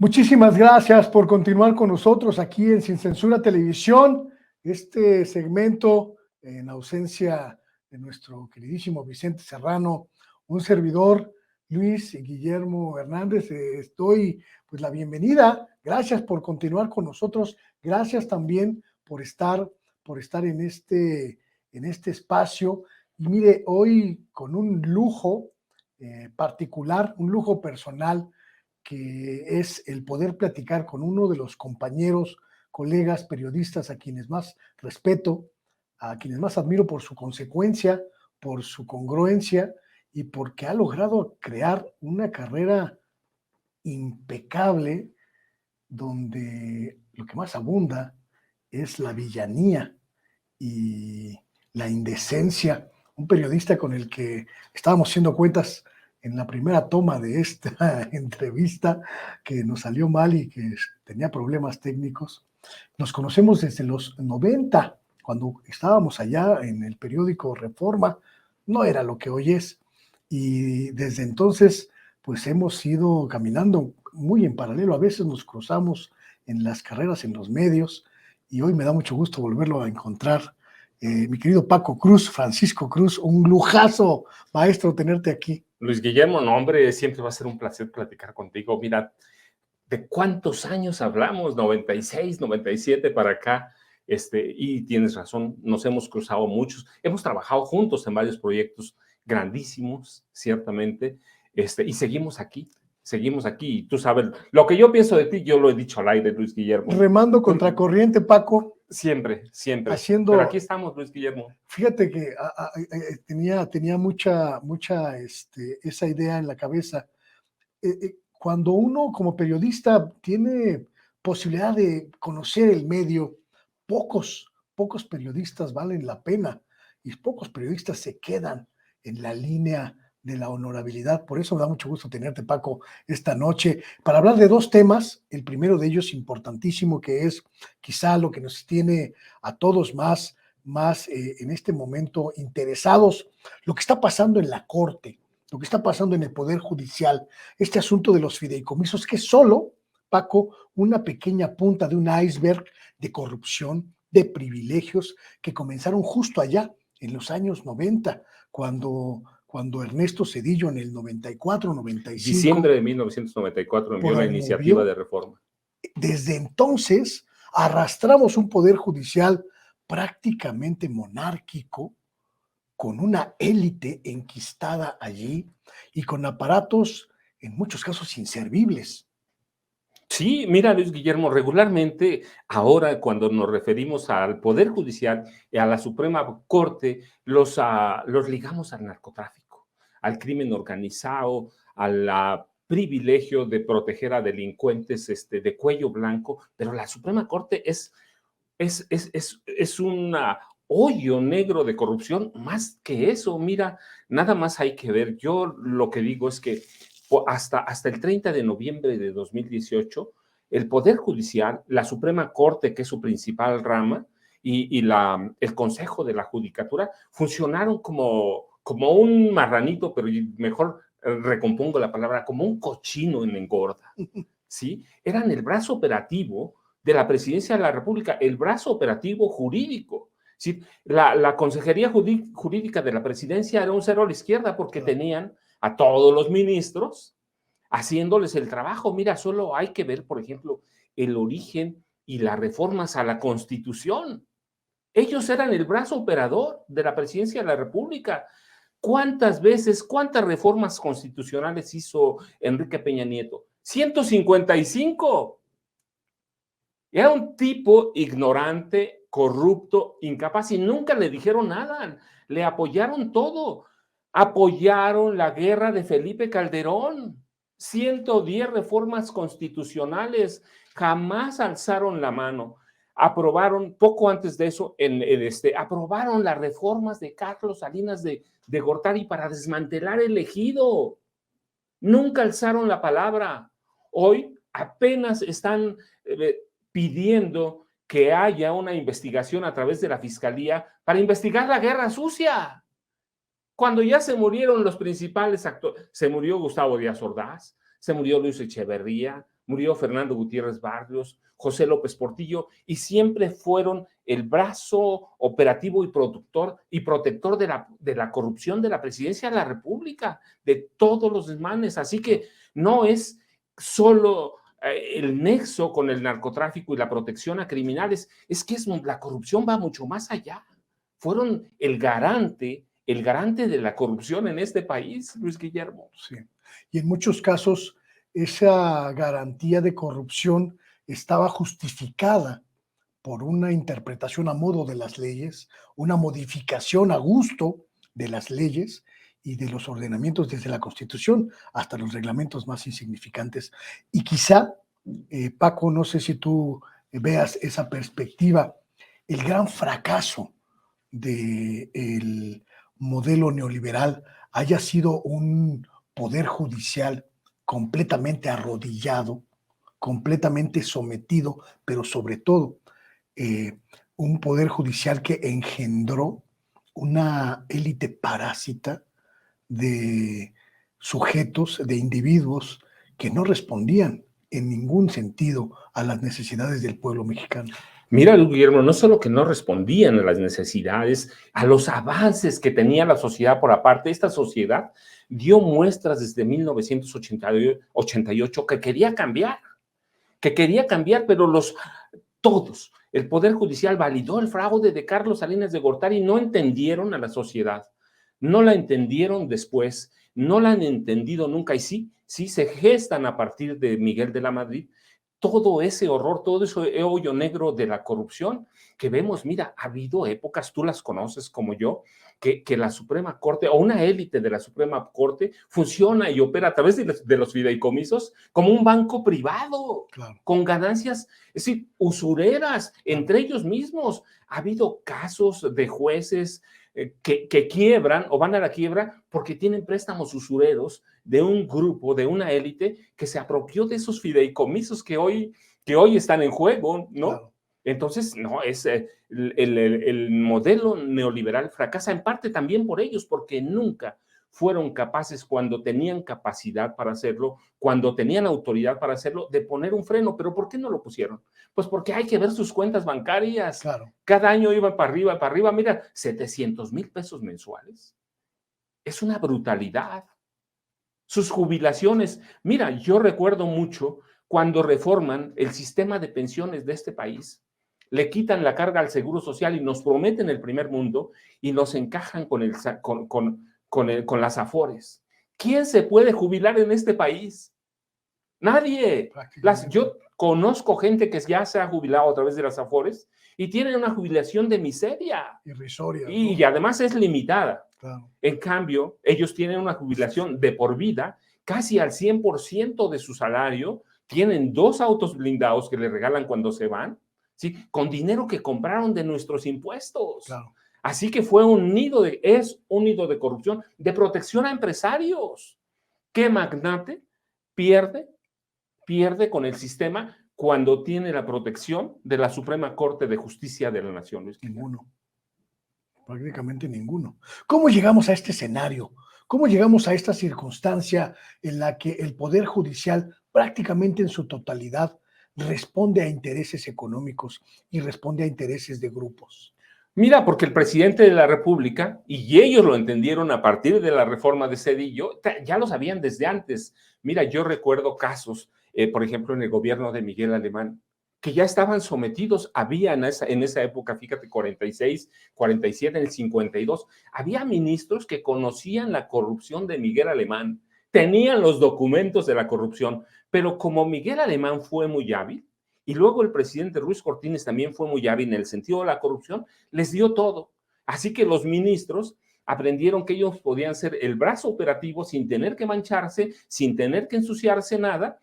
Muchísimas gracias por continuar con nosotros aquí en Sin Censura Televisión, este segmento en ausencia de nuestro queridísimo Vicente Serrano, un servidor, Luis Guillermo Hernández. Doy pues la bienvenida, gracias por continuar con nosotros, gracias también por estar en este espacio. Y mire, hoy con un lujo particular, un lujo personal, que es el poder platicar con uno de los compañeros, colegas, periodistas a quienes más respeto, a quienes más admiro por su consecuencia, por su congruencia y porque ha logrado crear una carrera impecable donde lo que más abunda es la villanía y la indecencia. Un periodista con el que estábamos haciendo cuentas en la primera toma de esta entrevista, que nos salió mal y que tenía problemas técnicos. Nos conocemos desde los 90, cuando estábamos allá en el periódico Reforma, no era lo que hoy es, y desde entonces pues hemos ido caminando muy en paralelo, a veces nos cruzamos en las carreras, en los medios, y hoy me da mucho gusto volverlo a encontrar. Mi querido Paco Cruz, Francisco Cruz, un lujazo, maestro, tenerte aquí. Luis Guillermo, no, hombre, siempre va a ser un placer platicar contigo. Mira, ¿de cuántos años hablamos? 96, 97 para acá. Y tienes razón, nos hemos cruzado muchos. Hemos trabajado juntos en varios proyectos grandísimos, ciertamente, y seguimos aquí. Y tú sabes, lo que yo pienso de ti, yo lo he dicho al aire, Luis Guillermo. Remando contracorriente, Paco. Siempre. Haciendo, pero aquí estamos, Luis Guillermo. Fíjate que tenía mucha esa idea en la cabeza. Cuando uno como periodista tiene posibilidad de conocer el medio, pocos periodistas valen la pena y pocos periodistas se quedan en la línea de la honorabilidad. Por eso me da mucho gusto tenerte, Paco, esta noche para hablar de dos temas. El primero de ellos importantísimo, que es quizá lo que nos tiene a todos más en este momento interesados, lo que está pasando en la Corte, lo que está pasando en el Poder Judicial, este asunto de los fideicomisos, que es solo, Paco, una pequeña punta de un iceberg de corrupción, de privilegios que comenzaron justo allá en los años 90, cuando Ernesto Zedillo en el 94, 95. Diciembre de 1994 envió la iniciativa de reforma. Desde entonces arrastramos un poder judicial prácticamente monárquico, con una élite enquistada allí y con aparatos en muchos casos inservibles. Sí, mira, Luis Guillermo, regularmente ahora cuando nos referimos al Poder Judicial y a la Suprema Corte, los ligamos al narcotráfico, al crimen organizado, al privilegio de proteger a delincuentes de cuello blanco, pero la Suprema Corte es un hoyo negro de corrupción. Más que eso, mira, nada más hay que ver. Yo lo que digo es que hasta el 30 de noviembre de 2018, el Poder Judicial, la Suprema Corte, que es su principal rama, y el Consejo de la Judicatura funcionaron como un marranito, pero mejor recompongo la palabra, como un cochino en engorda, ¿sí? Eran el brazo operativo de la Presidencia de la República, el brazo operativo jurídico. ¿Sí? La Consejería Jurídica de la Presidencia era un cero a la izquierda porque tenían a todos los ministros haciéndoles el trabajo. Mira, solo hay que ver, por ejemplo, el origen y las reformas a la Constitución. Ellos eran el brazo operador de la Presidencia de la República. ¿Cuántas reformas constitucionales hizo Enrique Peña Nieto? 155. Era un tipo ignorante, corrupto, incapaz, y nunca le dijeron nada. Le apoyaron todo. Apoyaron la guerra de Felipe Calderón. 110 reformas constitucionales. Jamás alzaron la mano. Aprobaron, poco antes de eso, aprobaron las reformas de Carlos Salinas de Gortari para desmantelar el ejido. Nunca alzaron la palabra. Hoy apenas están pidiendo que haya una investigación a través de la Fiscalía para investigar la guerra sucia. Cuando ya se murieron los principales actores, se murió Gustavo Díaz Ordaz, se murió Luis Echeverría, murió Fernando Gutiérrez Barrios, José López Portillo, y siempre fueron el brazo operativo y productor y protector de la corrupción de la presidencia de la República, de todos los desmanes. Así que no es solo el nexo con el narcotráfico y la protección a criminales, es que la corrupción va mucho más allá. Fueron el garante de la corrupción en este país, Luis Guillermo. Sí. Y en muchos casos esa garantía de corrupción estaba justificada por una interpretación a modo de las leyes, una modificación a gusto de las leyes y de los ordenamientos desde la Constitución hasta los reglamentos más insignificantes. Y quizá, Paco, no sé si tú veas esa perspectiva, el gran fracaso del modelo neoliberal haya sido un poder judicial completamente arrodillado, completamente sometido, pero sobre todo un poder judicial que engendró una élite parásita de sujetos, de individuos que no respondían en ningún sentido a las necesidades del pueblo mexicano. Mira, Guillermo, no solo que no respondían a las necesidades, a los avances que tenía la sociedad por aparte, esta sociedad dio muestras desde 1988 que quería cambiar, pero todos, el Poder Judicial validó el fraude de Carlos Salinas de Gortari y no entendieron a la sociedad, no la entendieron después, no la han entendido nunca y sí se gestan a partir de Miguel de la Madrid todo ese horror, todo ese hoyo negro de la corrupción que vemos. Mira, ha habido épocas, tú las conoces como yo, que la Suprema Corte o una élite de la Suprema Corte funciona y opera a través de los fideicomisos como un banco privado, claro, con ganancias, es decir, usureras entre ellos mismos. Ha habido casos de jueces que quiebran o van a la quiebra porque tienen préstamos usureros de un grupo, de una élite que se apropió de esos fideicomisos que hoy están en juego, ¿no? Claro. Entonces, no, el modelo neoliberal fracasa en parte también por ellos, porque nunca fueron capaces, cuando tenían capacidad para hacerlo, cuando tenían autoridad para hacerlo, de poner un freno. ¿Pero por qué no lo pusieron? Pues porque hay que ver sus cuentas bancarias. Claro. Cada año iban para arriba, para arriba. Mira, 700,000 pesos mensuales. Es una brutalidad. Sus jubilaciones. Mira, yo recuerdo mucho cuando reforman el sistema de pensiones de este país, le quitan la carga al Seguro Social y nos prometen el primer mundo y nos encajan con las afores. ¿Quién se puede jubilar en este país? Nadie. Yo conozco gente que ya se ha jubilado a través de las afores y tienen una jubilación de miseria. Irrisoria. Y, ¿no? Y además es limitada. Claro. En cambio, ellos tienen una jubilación de por vida, casi al 100% de su salario, tienen 2 autos blindados que les regalan cuando se van, ¿sí? Con dinero que compraron de nuestros impuestos. Claro. Así que es un nido de corrupción, de protección a empresarios. ¿Qué magnate pierde con el sistema cuando tiene la protección de la Suprema Corte de Justicia de la Nación? Ninguno. Prácticamente ninguno. ¿Cómo llegamos a este escenario? ¿Cómo llegamos a esta circunstancia en la que el Poder Judicial prácticamente en su totalidad responde a intereses económicos y responde a intereses de grupos? Mira, porque el presidente de la República, y ellos lo entendieron a partir de la reforma de Zedillo, ya lo sabían desde antes. Mira, yo recuerdo casos, por ejemplo, en el gobierno de Miguel Alemán, que ya estaban sometidos, había en esa época, fíjate, 46, 47, en el 52, había ministros que conocían la corrupción de Miguel Alemán, tenían los documentos de la corrupción, pero como Miguel Alemán fue muy hábil, y luego el presidente Ruiz Cortines también fue muy hábil en el sentido de la corrupción, les dio todo. Así que los ministros aprendieron que ellos podían ser el brazo operativo sin tener que mancharse, sin tener que ensuciarse nada,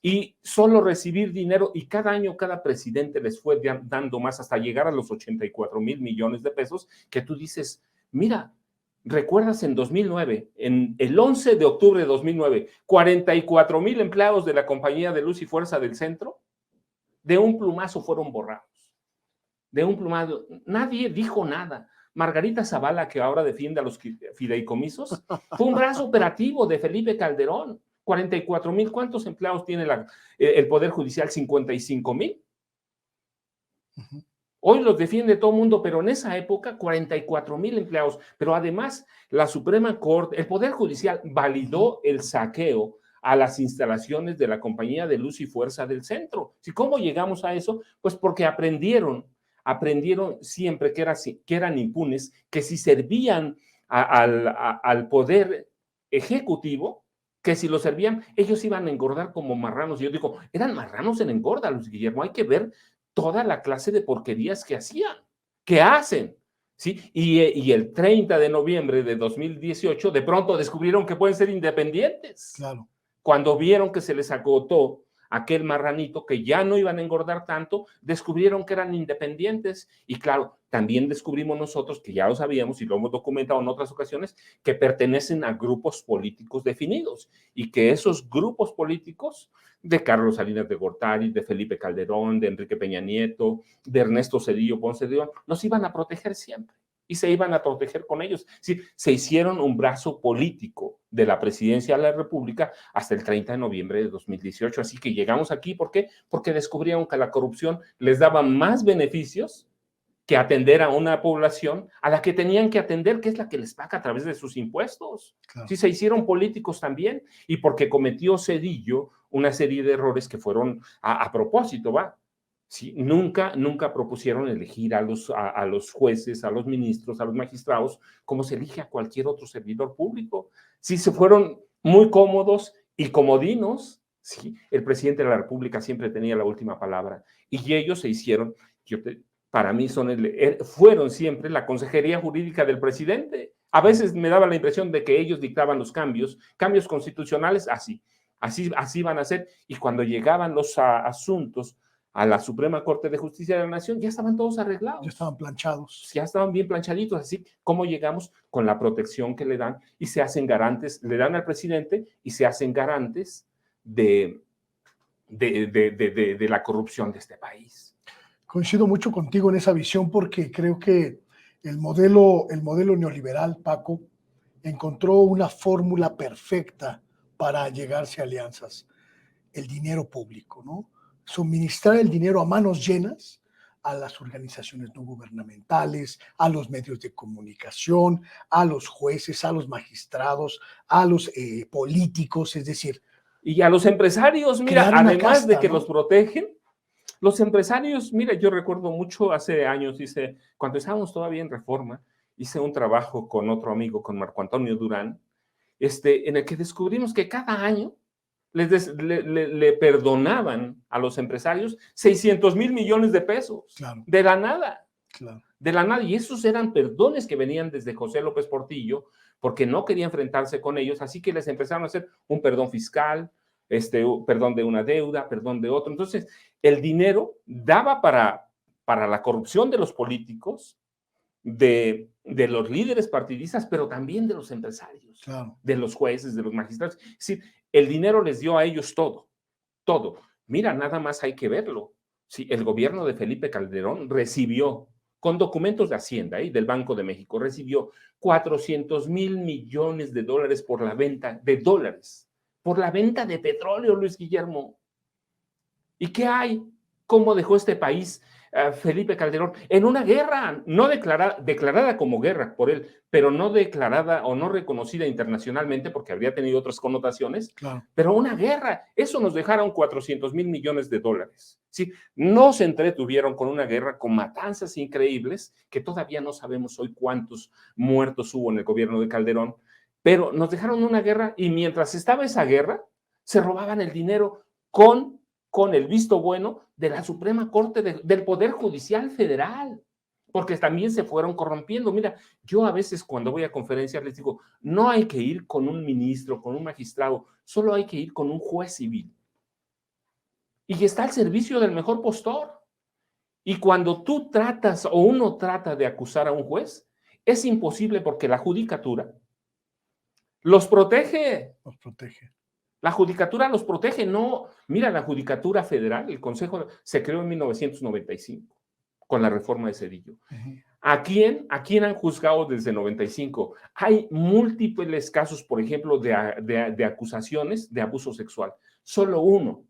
y solo recibir dinero, y cada año cada presidente les fue dando más hasta llegar a los 84,000 millones de pesos, que tú dices, mira, ¿recuerdas en 2009, en el 11 de octubre de 2009, 44,000 empleados de la Compañía de Luz y Fuerza del Centro? De un plumazo fueron borrados. De un plumazo. Nadie dijo nada. Margarita Zavala, que ahora defiende a los fideicomisos, fue un brazo operativo de Felipe Calderón. 44,000. ¿Cuántos empleados tiene el Poder Judicial? 55,000. Ujú. Hoy los defiende todo el mundo, pero en esa época 44,000 empleados. Pero además, la Suprema Corte, el Poder Judicial validó el saqueo a las instalaciones de la Compañía de Luz y Fuerza del Centro. ¿Sí? ¿Cómo llegamos a eso? Pues porque aprendieron siempre que eran impunes, que si servían al Poder Ejecutivo, que si lo servían, ellos iban a engordar como marranos. Y yo digo, eran marranos en engorda, Luis Guillermo, hay que ver toda la clase de porquerías que hacían, que hacen, ¿sí? Y el 30 de noviembre de 2018, de pronto descubrieron que pueden ser independientes. Claro. Cuando vieron que se les agotó aquel marranito, que ya no iban a engordar tanto, descubrieron que eran independientes. Y claro, también descubrimos nosotros, que ya lo sabíamos y lo hemos documentado en otras ocasiones, que pertenecen a grupos políticos definidos y que esos grupos políticos de Carlos Salinas de Gortari, de Felipe Calderón, de Enrique Peña Nieto, de Ernesto Zedillo Ponce de León, nos iban a proteger siempre y se iban a proteger con ellos. Sí, se hicieron un brazo político de la presidencia de la República hasta el 30 de noviembre de 2018. Así que llegamos aquí, ¿por qué? Porque descubrieron que la corrupción les daba más beneficios que atender a una población a la que tenían que atender, que es la que les paga a través de sus impuestos. Claro. Sí, se hicieron políticos también, y porque cometió Zedillo una serie de errores que fueron a propósito, ¿va? Sí, nunca propusieron elegir a los jueces, a los ministros, a los magistrados, como se elige a cualquier otro servidor público. Sí, se fueron muy cómodos y comodinos. Sí, el presidente de la República siempre tenía la última palabra, y ellos se hicieron, para mí fueron siempre la consejería jurídica del presidente. A veces me daba la impresión de que ellos dictaban los cambios constitucionales, así van a ser, y cuando llegaban los asuntos a la Suprema Corte de Justicia de la Nación, ya estaban todos arreglados. Ya estaban planchados. Ya estaban bien planchaditos, así como llegamos con la protección que le dan y se hacen garantes, le dan al presidente y se hacen garantes de la corrupción de este país. Coincido mucho contigo en esa visión porque creo que el modelo neoliberal, Paco, encontró una fórmula perfecta para llegarse a alianzas. El dinero público, ¿no? Suministrar el dinero a manos llenas a las organizaciones no gubernamentales, a los medios de comunicación, a los jueces, a los magistrados, a los políticos, es decir. Y a los empresarios, mira, además casta, de que ¿no? Los protegen, los empresarios, mira, yo recuerdo mucho hace años, cuando estábamos todavía en Reforma, hice un trabajo con otro amigo, con Marco Antonio Durán, en el que descubrimos que cada año le perdonaban a los empresarios 600,000 millones de pesos. Claro. De la nada. Claro. De la nada. Y esos eran perdones que venían desde José López Portillo, porque no quería enfrentarse con ellos, así que les empezaron a hacer un perdón fiscal, perdón de una deuda, perdón de otro. Entonces, el dinero daba para la corrupción de los políticos, de los líderes partidistas, pero también de los empresarios, claro, de los jueces, de los magistrados. Es decir, el dinero les dio a ellos todo, todo. Mira, nada más hay que verlo. Sí, el gobierno de Felipe Calderón recibió, con documentos de Hacienda y del Banco de México, recibió 400,000 millones de dólares por la venta de dólares, por la venta de petróleo, Luis Guillermo. ¿Y qué hay? ¿Cómo dejó este país Felipe Calderón en una guerra no declarada como guerra por él, pero no declarada o no reconocida internacionalmente porque habría tenido otras connotaciones, claro, pero una guerra? Eso nos dejaron 400,000 millones de dólares. ¿Sí? No se entretuvieron con una guerra con matanzas increíbles, que todavía no sabemos hoy cuántos muertos hubo en el gobierno de Calderón, pero nos dejaron una guerra, y mientras estaba esa guerra, se robaban el dinero con el visto bueno de la Suprema Corte del Poder Judicial Federal, porque también se fueron corrompiendo. Mira, yo a veces cuando voy a conferencias les digo, no hay que ir con un ministro, con un magistrado, solo hay que ir con un juez civil. Y está al servicio del mejor postor. Y cuando tú tratas o uno trata de acusar a un juez, es imposible porque la judicatura los protege. Los protege. La judicatura los protege, no. Mira, la Judicatura Federal, el Consejo, se creó en 1995 con la reforma de Zedillo. ¿A quién han juzgado desde 95? Hay múltiples casos, por ejemplo, de acusaciones de abuso sexual. Solo uno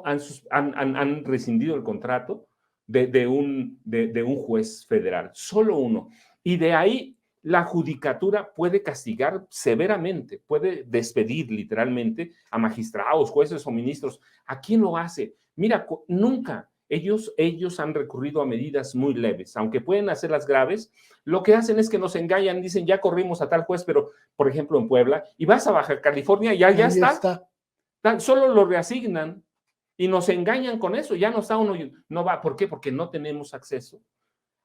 han rescindido el contrato de un juez federal, solo uno. Y de ahí la judicatura puede castigar severamente, puede despedir literalmente a magistrados, jueces o ministros. ¿A quién lo hace? Mira, nunca. Ellos han recurrido a medidas muy leves, aunque pueden hacerlas graves. Lo que hacen es que nos engañan, dicen ya corrimos a tal juez, pero por ejemplo en Puebla, y vas a Baja California y ya está. Solo lo reasignan y nos engañan con eso, ya no está uno, no va. ¿Por qué? Porque no tenemos acceso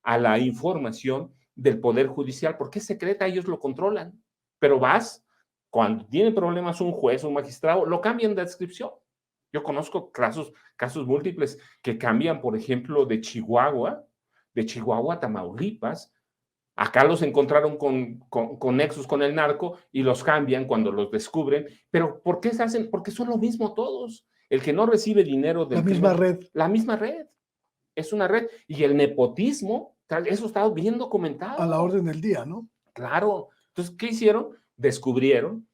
a la información del Poder Judicial, porque es secreta, ellos lo controlan. Pero vas, cuando tiene problemas un juez, un magistrado, lo cambian de adscripción. Yo conozco casos múltiples que cambian, por ejemplo, de Chihuahua a Tamaulipas. Acá los encontraron con nexos con el narco y los cambian cuando los descubren. ¿Pero por qué se hacen? Porque son lo mismo todos. El que no recibe dinero del red. La misma red. Es una red. Y el nepotismo, eso está bien documentado. A la orden del día, ¿no? Claro. Entonces, ¿qué hicieron? Descubrieron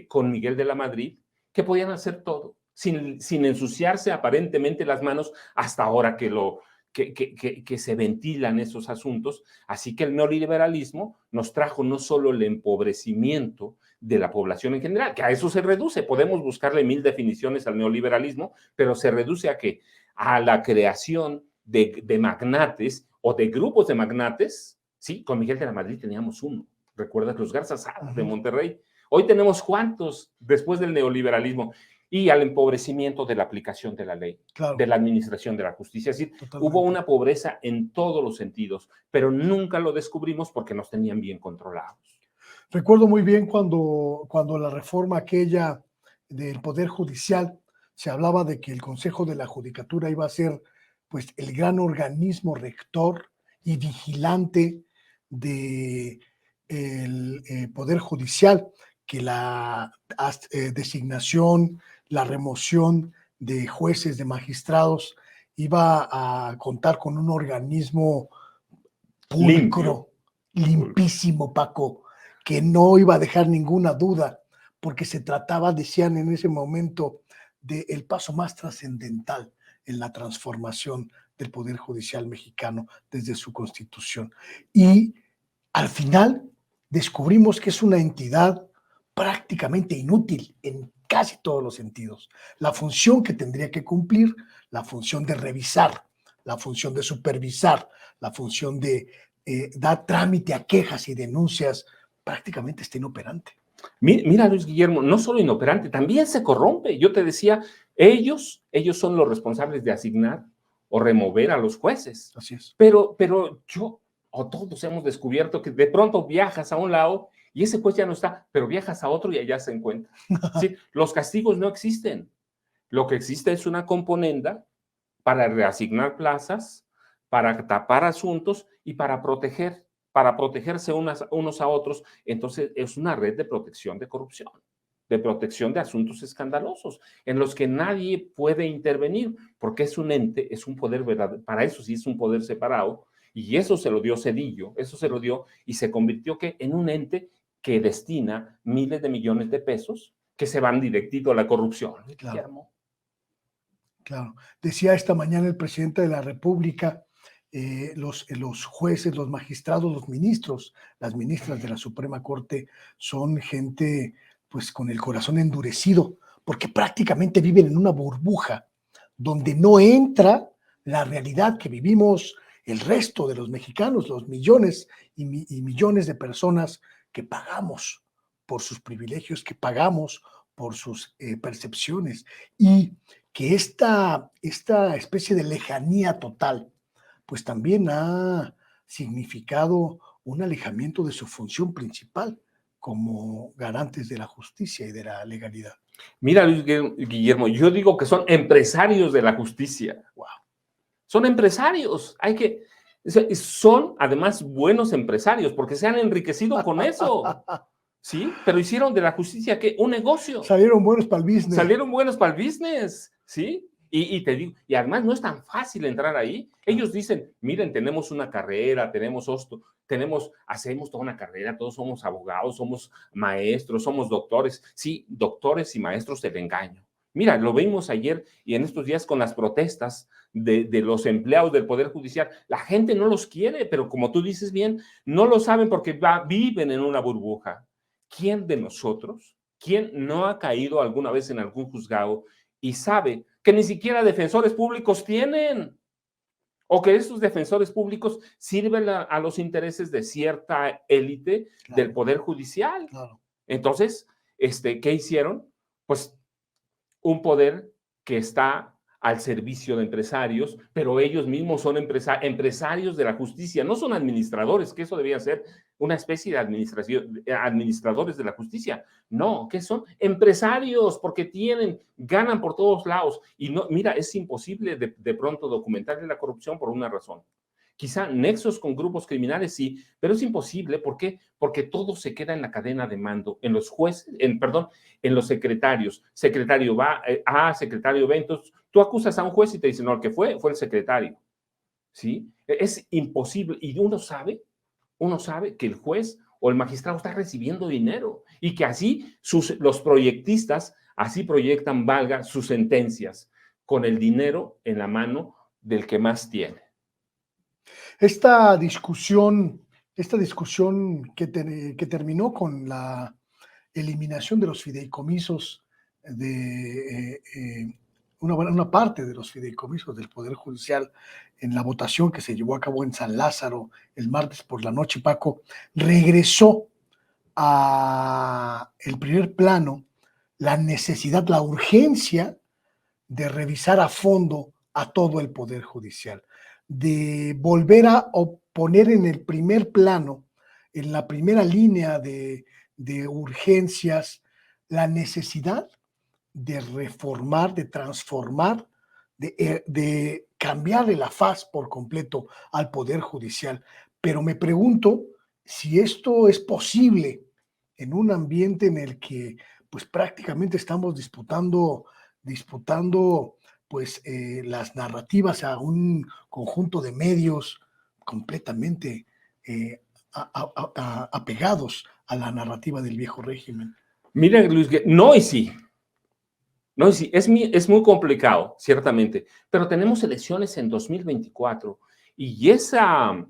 con Miguel de la Madrid que podían hacer todo, sin ensuciarse aparentemente las manos hasta ahora que se ventilan esos asuntos. Así que el neoliberalismo nos trajo no solo el empobrecimiento de la población en general, que a eso se reduce. Podemos buscarle 1000 definiciones al neoliberalismo, pero se reduce ¿a qué? A la creación de magnates o de grupos de magnates. Sí, con Miguel de la Madrid teníamos uno. ¿Recuerdas los Garza Sada de Monterrey? Hoy tenemos cuántos después del neoliberalismo. Y al empobrecimiento de la aplicación de la ley, claro, de la administración de la justicia. Es decir, hubo una pobreza en todos los sentidos, pero nunca lo descubrimos porque nos tenían bien controlados. Recuerdo muy bien cuando la reforma aquella del Poder Judicial, se hablaba de que el Consejo de la Judicatura iba a ser pues el gran organismo rector y vigilante del Poder Judicial, que la designación, la remoción de jueces, de magistrados, iba a contar con un organismo pulcro, limpísimo, Paco, que no iba a dejar ninguna duda, porque se trataba, decían en ese momento, del paso más trascendental en la transformación del Poder Judicial mexicano desde su constitución. Y al final descubrimos que es una entidad prácticamente inútil en casi todos los sentidos. La función que tendría que cumplir, la función de revisar, la función de supervisar, la función de dar trámite a quejas y denuncias, prácticamente está inoperante. Mira, Luis Guillermo, no solo inoperante, también se corrompe. Yo te decía, ellos son los responsables de asignar o remover a los jueces. Así es. Pero yo, o todos hemos descubierto que de pronto viajas a un lado y ese juez ya no está, pero viajas a otro y allá se encuentra. ¿Sí? Los castigos no existen. Lo que existe es una componenda para reasignar plazas, para tapar asuntos y para protegerse unos a otros. Entonces es una red de protección de corrupción, de protección de asuntos escandalosos, en los que nadie puede intervenir, porque es un ente, es un poder verdadero, para eso sí es un poder separado, y eso se lo dio Zedillo, eso se lo dio, y se convirtió en un ente que destina miles de millones de pesos que se van directito a la corrupción. Claro. Claro. Decía esta mañana el presidente de la República, los jueces, los magistrados, los ministros, las ministras de la Suprema Corte son gente pues con el corazón endurecido, porque prácticamente viven en una burbuja donde no entra la realidad que vivimos el resto de los mexicanos, los millones y millones de personas que pagamos por sus privilegios, que pagamos por sus percepciones, y que esta especie de lejanía total, pues también ha significado un alejamiento de su función principal como garantes de la justicia y de la legalidad. Mira, Luis Guillermo, yo digo que son empresarios de la justicia. Wow. Son empresarios. Son además buenos empresarios porque se han enriquecido con eso. ¿Sí? Pero hicieron de la justicia, ¿qué? Un negocio. Salieron buenos para el business. Salieron buenos para el business, ¿sí? Y te digo, y además no es tan fácil entrar ahí. Ellos dicen, miren, tenemos una carrera, tenemos esto, hacemos toda una carrera, todos somos abogados, somos maestros, somos doctores. Sí, doctores y maestros del engaño. Mira, lo vimos ayer y en estos días con las protestas de los empleados del Poder Judicial. La gente no los quiere, pero como tú dices bien, no lo saben porque viven en una burbuja. ¿Quién de nosotros, quién no ha caído alguna vez en algún juzgado y sabe que ni siquiera defensores públicos tienen? O que esos defensores públicos sirven a los intereses de cierta élite del Claro, Poder Judicial. claro. Entonces, ¿qué hicieron? Pues un poder que está al servicio de empresarios, pero ellos mismos son empresarios de la justicia, no son administradores, que eso debía ser una especie de administradores de la justicia. No, que son empresarios, porque ganan por todos lados. Y no, mira, es imposible de pronto documentar la corrupción por una razón. Quizá nexos con grupos criminales sí, pero es imposible. ¿Por qué? Porque todo se queda en la cadena de mando, en los jueces, perdón, en los secretarios. Secretario va secretario B, entonces tú acusas a un juez y te dicen, no, el que fue el secretario. ¿Sí? Es imposible. Y uno sabe que el juez o el magistrado está recibiendo dinero y que así los proyectistas así proyectan, valga, sus sentencias con el dinero en la mano del que más tiene. Esta discusión, que terminó con la eliminación de los fideicomisos una parte de los fideicomisos del Poder Judicial en la votación que se llevó a cabo en San Lázaro el martes por la noche, Paco, regresó a el primer plano la necesidad, la urgencia de revisar a fondo a todo el Poder Judicial, de volver a poner en el primer plano, en la primera línea de urgencias, la necesidad de reformar, de transformar, de cambiarle la faz por completo al Poder Judicial. Pero me pregunto si esto es posible en un ambiente en el que pues prácticamente estamos disputando pues las narrativas a un conjunto de medios completamente apegados a la narrativa del viejo régimen. Mira, Luis, no y sí. No, y sí, es muy complicado, ciertamente, pero tenemos elecciones en 2024 y esa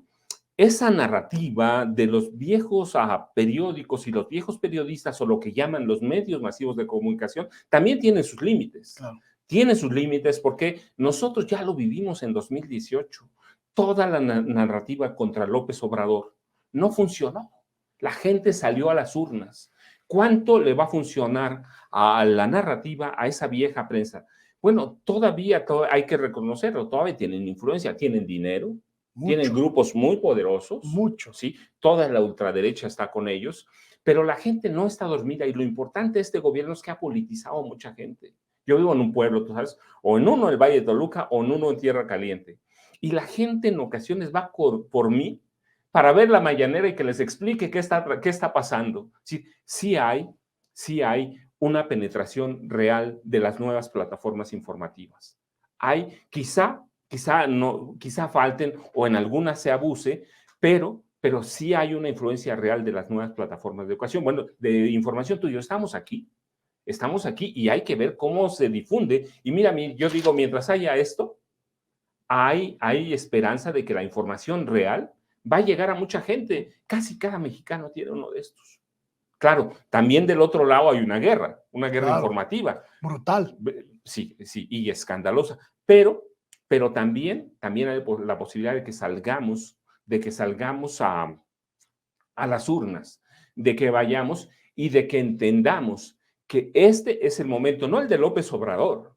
narrativa de los viejos periódicos y los viejos periodistas o lo que llaman los medios masivos de comunicación también tienen sus límites. Claro. Tiene sus límites porque nosotros ya lo vivimos en 2018. Toda la narrativa contra López Obrador no funcionó. La gente salió a las urnas. ¿Cuánto le va a funcionar a la narrativa, a esa vieja prensa? Bueno, todavía hay que reconocerlo, todavía tienen influencia, tienen dinero, tienen Mucho, grupos muy poderosos, mucho. ¿sí? Toda la ultraderecha está con ellos, pero la gente no está dormida y lo importante de este gobierno es que ha politizado a mucha gente. Yo vivo en un pueblo, tú sabes, o en uno en el Valle de Toluca o en uno en Tierra Caliente. Y la gente en ocasiones va por mí para ver la mañanera y que les explique qué está pasando. Sí hay una penetración real de las nuevas plataformas informativas. Quizá falten o en algunas se abuse, pero sí hay una influencia real de las nuevas plataformas de educación. Bueno, de información tuyo, estamos aquí y hay que ver cómo se difunde. Y mira, yo digo, mientras haya esto, hay esperanza de que la información real va a llegar a mucha gente. Casi cada mexicano tiene uno de estos. Claro, también del otro lado hay una guerra Claro, informativa. brutal. Sí, y escandalosa. Pero también hay la posibilidad de que salgamos a las urnas, de que vayamos y de que entendamos que este es el momento, no el de López Obrador.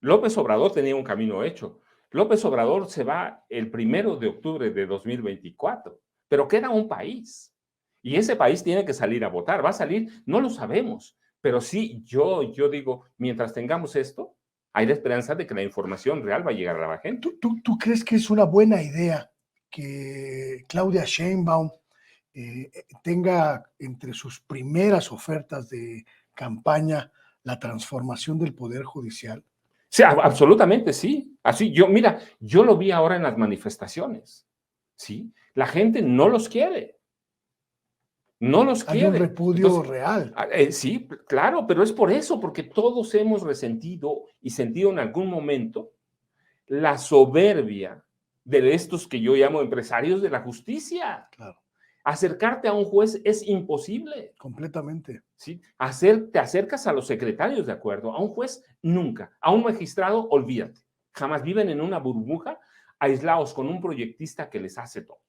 López Obrador tenía un camino hecho. López Obrador se va el 1 de octubre de 2024, pero queda un país. Y ese país tiene que salir a votar. ¿Va a salir? No lo sabemos. Pero sí, yo digo, mientras tengamos esto, hay la esperanza de que la información real va a llegar a la gente. ¿Tú crees que es una buena idea que Claudia Sheinbaum tenga entre sus primeras ofertas de campaña la transformación del Poder Judicial? Sí, absolutamente, sí. Así, mira, yo lo vi ahora en las manifestaciones, ¿sí? La gente no los quiere, no los Hay un quiere. repudio Entonces, real. sí, claro, pero es por eso, porque todos hemos resentido y sentido en algún momento la soberbia de estos que yo llamo empresarios de la justicia. Claro, Acercarte a un juez es imposible. completamente. ¿Sí? Te acercas a los secretarios de acuerdo, a un juez nunca, a un magistrado olvídate, jamás viven en una burbuja aislados con un proyectista que les hace todo.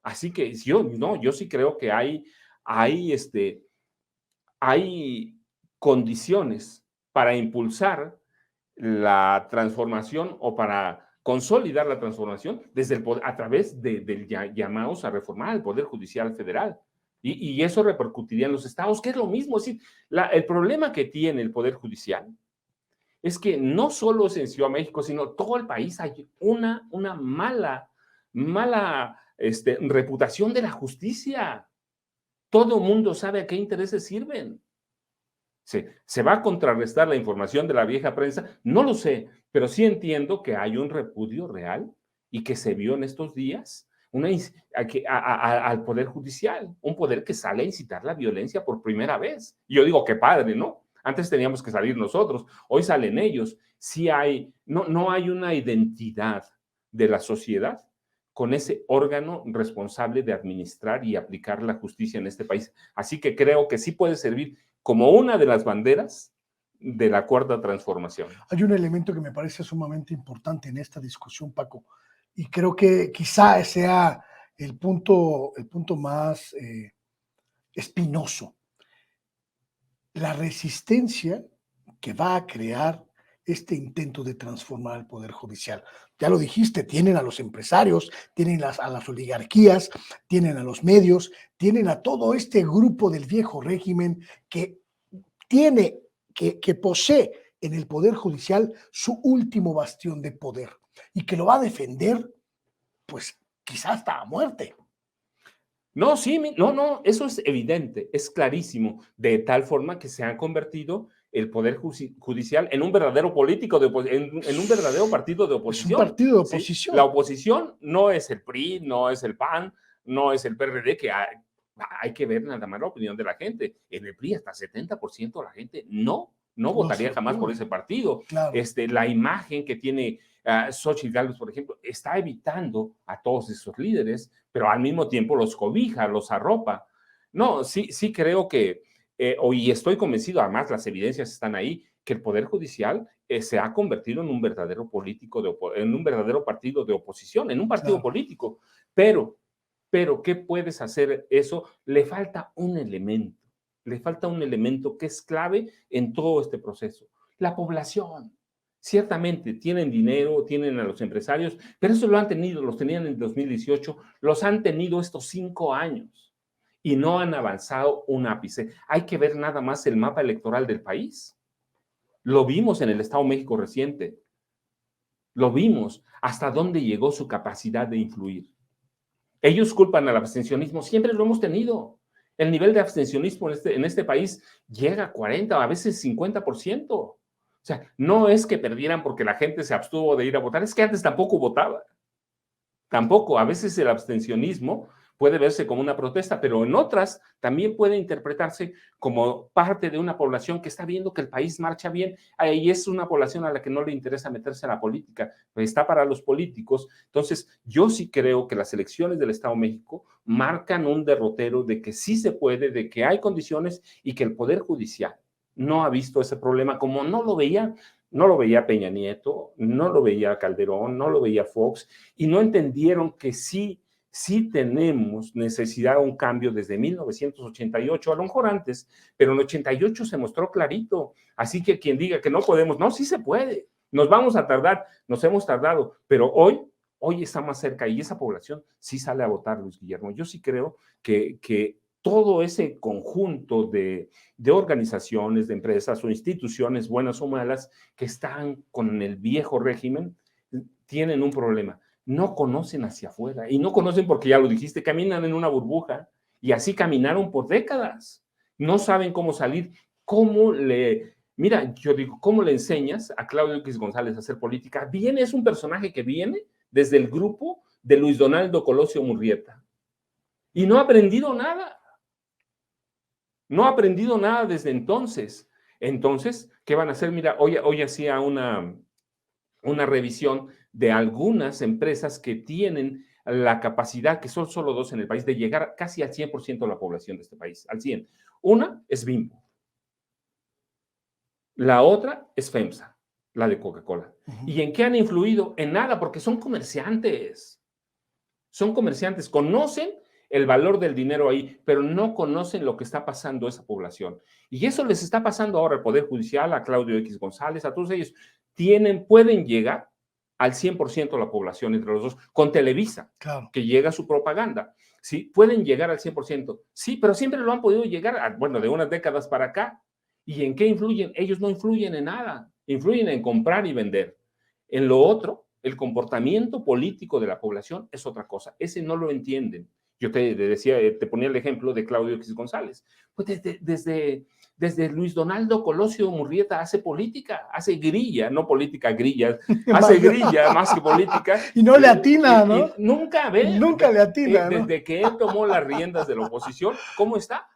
Así que yo sí creo que hay condiciones para impulsar la transformación o para consolidar la transformación desde el poder, a través de llamados a reformar el Poder Judicial Federal. Y eso repercutiría en los estados, que es lo mismo. Es decir, el problema que tiene el Poder Judicial es que no solo es en Ciudad de México, sino todo el país hay una mala reputación de la justicia. Todo mundo sabe a qué intereses sirven. ¿Se va a contrarrestar la información de la vieja prensa? No lo sé, pero sí entiendo que hay un repudio real y que se vio en estos días al Poder Judicial, un poder que sale a incitar la violencia por primera vez. Y yo digo, qué padre, ¿no? Antes teníamos que salir nosotros, hoy salen ellos. Sí no hay una identidad de la sociedad con ese órgano responsable de administrar y aplicar la justicia en este país. Así que creo que sí puede servir como una de las banderas de la cuarta transformación. Hay un elemento que me parece sumamente importante en esta discusión, Paco, y creo que quizá sea el punto más espinoso. La resistencia que va a crear este intento de transformar el Poder Judicial. Ya lo dijiste, tienen a los empresarios, tienen a las oligarquías, tienen a los medios, tienen a todo este grupo del viejo régimen que tiene, que posee en el Poder Judicial su último bastión de poder y que lo va a defender, pues quizás hasta a muerte. No, sí, no, eso es evidente, es clarísimo, de tal forma que se ha convertido el Poder Judicial en un verdadero político, en un verdadero partido de Es un oposición, partido de ¿sí? La oposición. oposición no es el PRI, no es el PAN, no es el PRD, que hay que ver nada más la opinión de la gente. En el PRI hasta 70% de la gente no No se votaría jamás por opone, ese partido. claro. La imagen que tiene Xochitl Gálvez, por ejemplo, está evitando a todos esos líderes, pero al mismo tiempo los cobija, los arropa. No, sí creo que, y estoy convencido, además las evidencias están ahí, que el Poder Judicial se ha convertido en un verdadero en un verdadero partido de oposición, en un partido Claro. político. Pero, ¿qué puedes hacer eso? Le falta un elemento que es clave en todo este proceso, la población. Ciertamente tienen dinero, tienen a los empresarios, pero eso los tenían en 2018, los han tenido estos 5 años y no han avanzado un ápice. Hay que ver nada más el mapa electoral del país. Lo vimos en el Estado de México reciente, lo vimos hasta dónde llegó su capacidad de influir. Ellos culpan al abstencionismo, siempre lo hemos tenido. El nivel de abstencionismo en este país llega a 40, a veces 50%. O sea, no es que perdieran porque la gente se abstuvo de ir a votar, es que antes tampoco votaba. Tampoco, a veces el abstencionismo puede verse como una protesta, pero en otras también puede interpretarse como parte de una población que está viendo que el país marcha bien y es una población a la que no le interesa meterse en la política, pues está para los políticos. Entonces, yo sí creo que las elecciones del Estado de México marcan un derrotero de que sí se puede, de que hay condiciones y que el Poder Judicial no ha visto ese problema como no lo veía Peña Nieto, no lo veía Calderón, no lo veía Fox, y no entendieron que sí tenemos necesidad de un cambio desde 1988, a lo mejor antes, pero en 88 se mostró clarito. Así que quien diga que no podemos, no, sí se puede. Nos vamos a tardar, nos hemos tardado, pero hoy está más cerca y esa población sí sale a votar, Luis Guillermo. Yo sí creo que todo ese conjunto de organizaciones, de empresas o instituciones, buenas o malas, que están con el viejo régimen, tienen un problema. No conocen hacia afuera y no conocen porque ya lo dijiste, caminan en una burbuja y así caminaron por décadas. No saben cómo salir, cómo le Mira, yo digo, ¿cómo le enseñas a Claudio X González a hacer política? Viene, es un personaje que viene desde el grupo de Luis Donaldo Colosio Murrieta y no ha aprendido nada. No ha aprendido nada desde entonces. Entonces, ¿qué van a hacer? Mira, hoy hacía una revisión de algunas empresas que tienen la capacidad, que son solo dos en el país, de llegar casi al 100% de la población de este país, al 100. Una es Bimbo. La otra es FEMSA, la de Coca-Cola. ¿Y en qué han influido? En nada, porque son comerciantes. Son comerciantes, conocen el valor del dinero ahí, pero no conocen lo que está pasando a esa población. Y eso les está pasando ahora al Poder Judicial, a Claudio X González, a todos ellos. Pueden llegar al 100% de la población entre los dos, con Televisa, Claro. que llega su propaganda. Sí, pueden llegar al 100%. Sí, pero siempre lo han podido llegar, bueno, de unas décadas para acá. ¿Y en qué influyen? Ellos no influyen en nada. Influyen en comprar y vender. En lo otro, el comportamiento político de la población es otra cosa. Ese no lo entienden. Yo te decía, te ponía el ejemplo de Claudio X González. Pues desde Luis Donaldo Colosio Murrieta hace política, hace grilla, no política grilla, hace grilla más que política. Y no le atina, ¿no? Y nunca Nunca le atina, ¿no? Desde que él tomó las riendas de la oposición, ¿cómo está?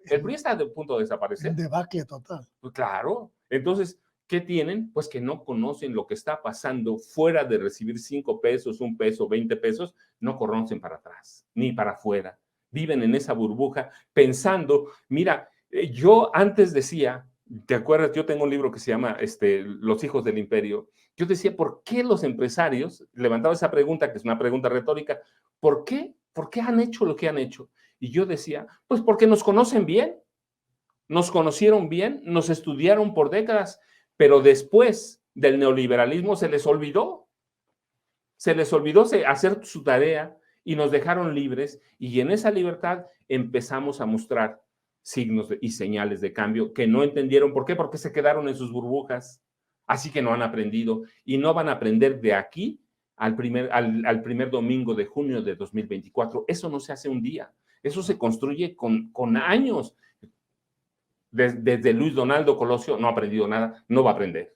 El PRI está a punto de desaparecer. En debacle total. Pues claro. Entonces, ¿qué tienen? Pues que no conocen lo que está pasando fuera de recibir 5 pesos, 1 peso, 20 pesos, no conocen para atrás, ni para afuera. Viven en esa burbuja pensando, mira, yo antes decía, ¿te acuerdas? Yo tengo un libro que se llama Los hijos del imperio. Yo decía, ¿por qué los empresarios, levantaba esa pregunta, que es una pregunta retórica, ¿por qué? ¿Por qué han hecho lo que han hecho? Y yo decía, pues porque nos conocen bien, nos conocieron bien, nos estudiaron por décadas, pero después del neoliberalismo se les olvidó hacer su tarea y nos dejaron libres, y en esa libertad empezamos a mostrar signos y señales de cambio que no entendieron. ¿Por qué? Porque se quedaron en sus burbujas, así que no han aprendido y no van a aprender de aquí al primer domingo de junio de 2024. Eso no se hace un día, eso se construye con años. Desde Luis Donaldo Colosio no ha aprendido nada, no va a aprender.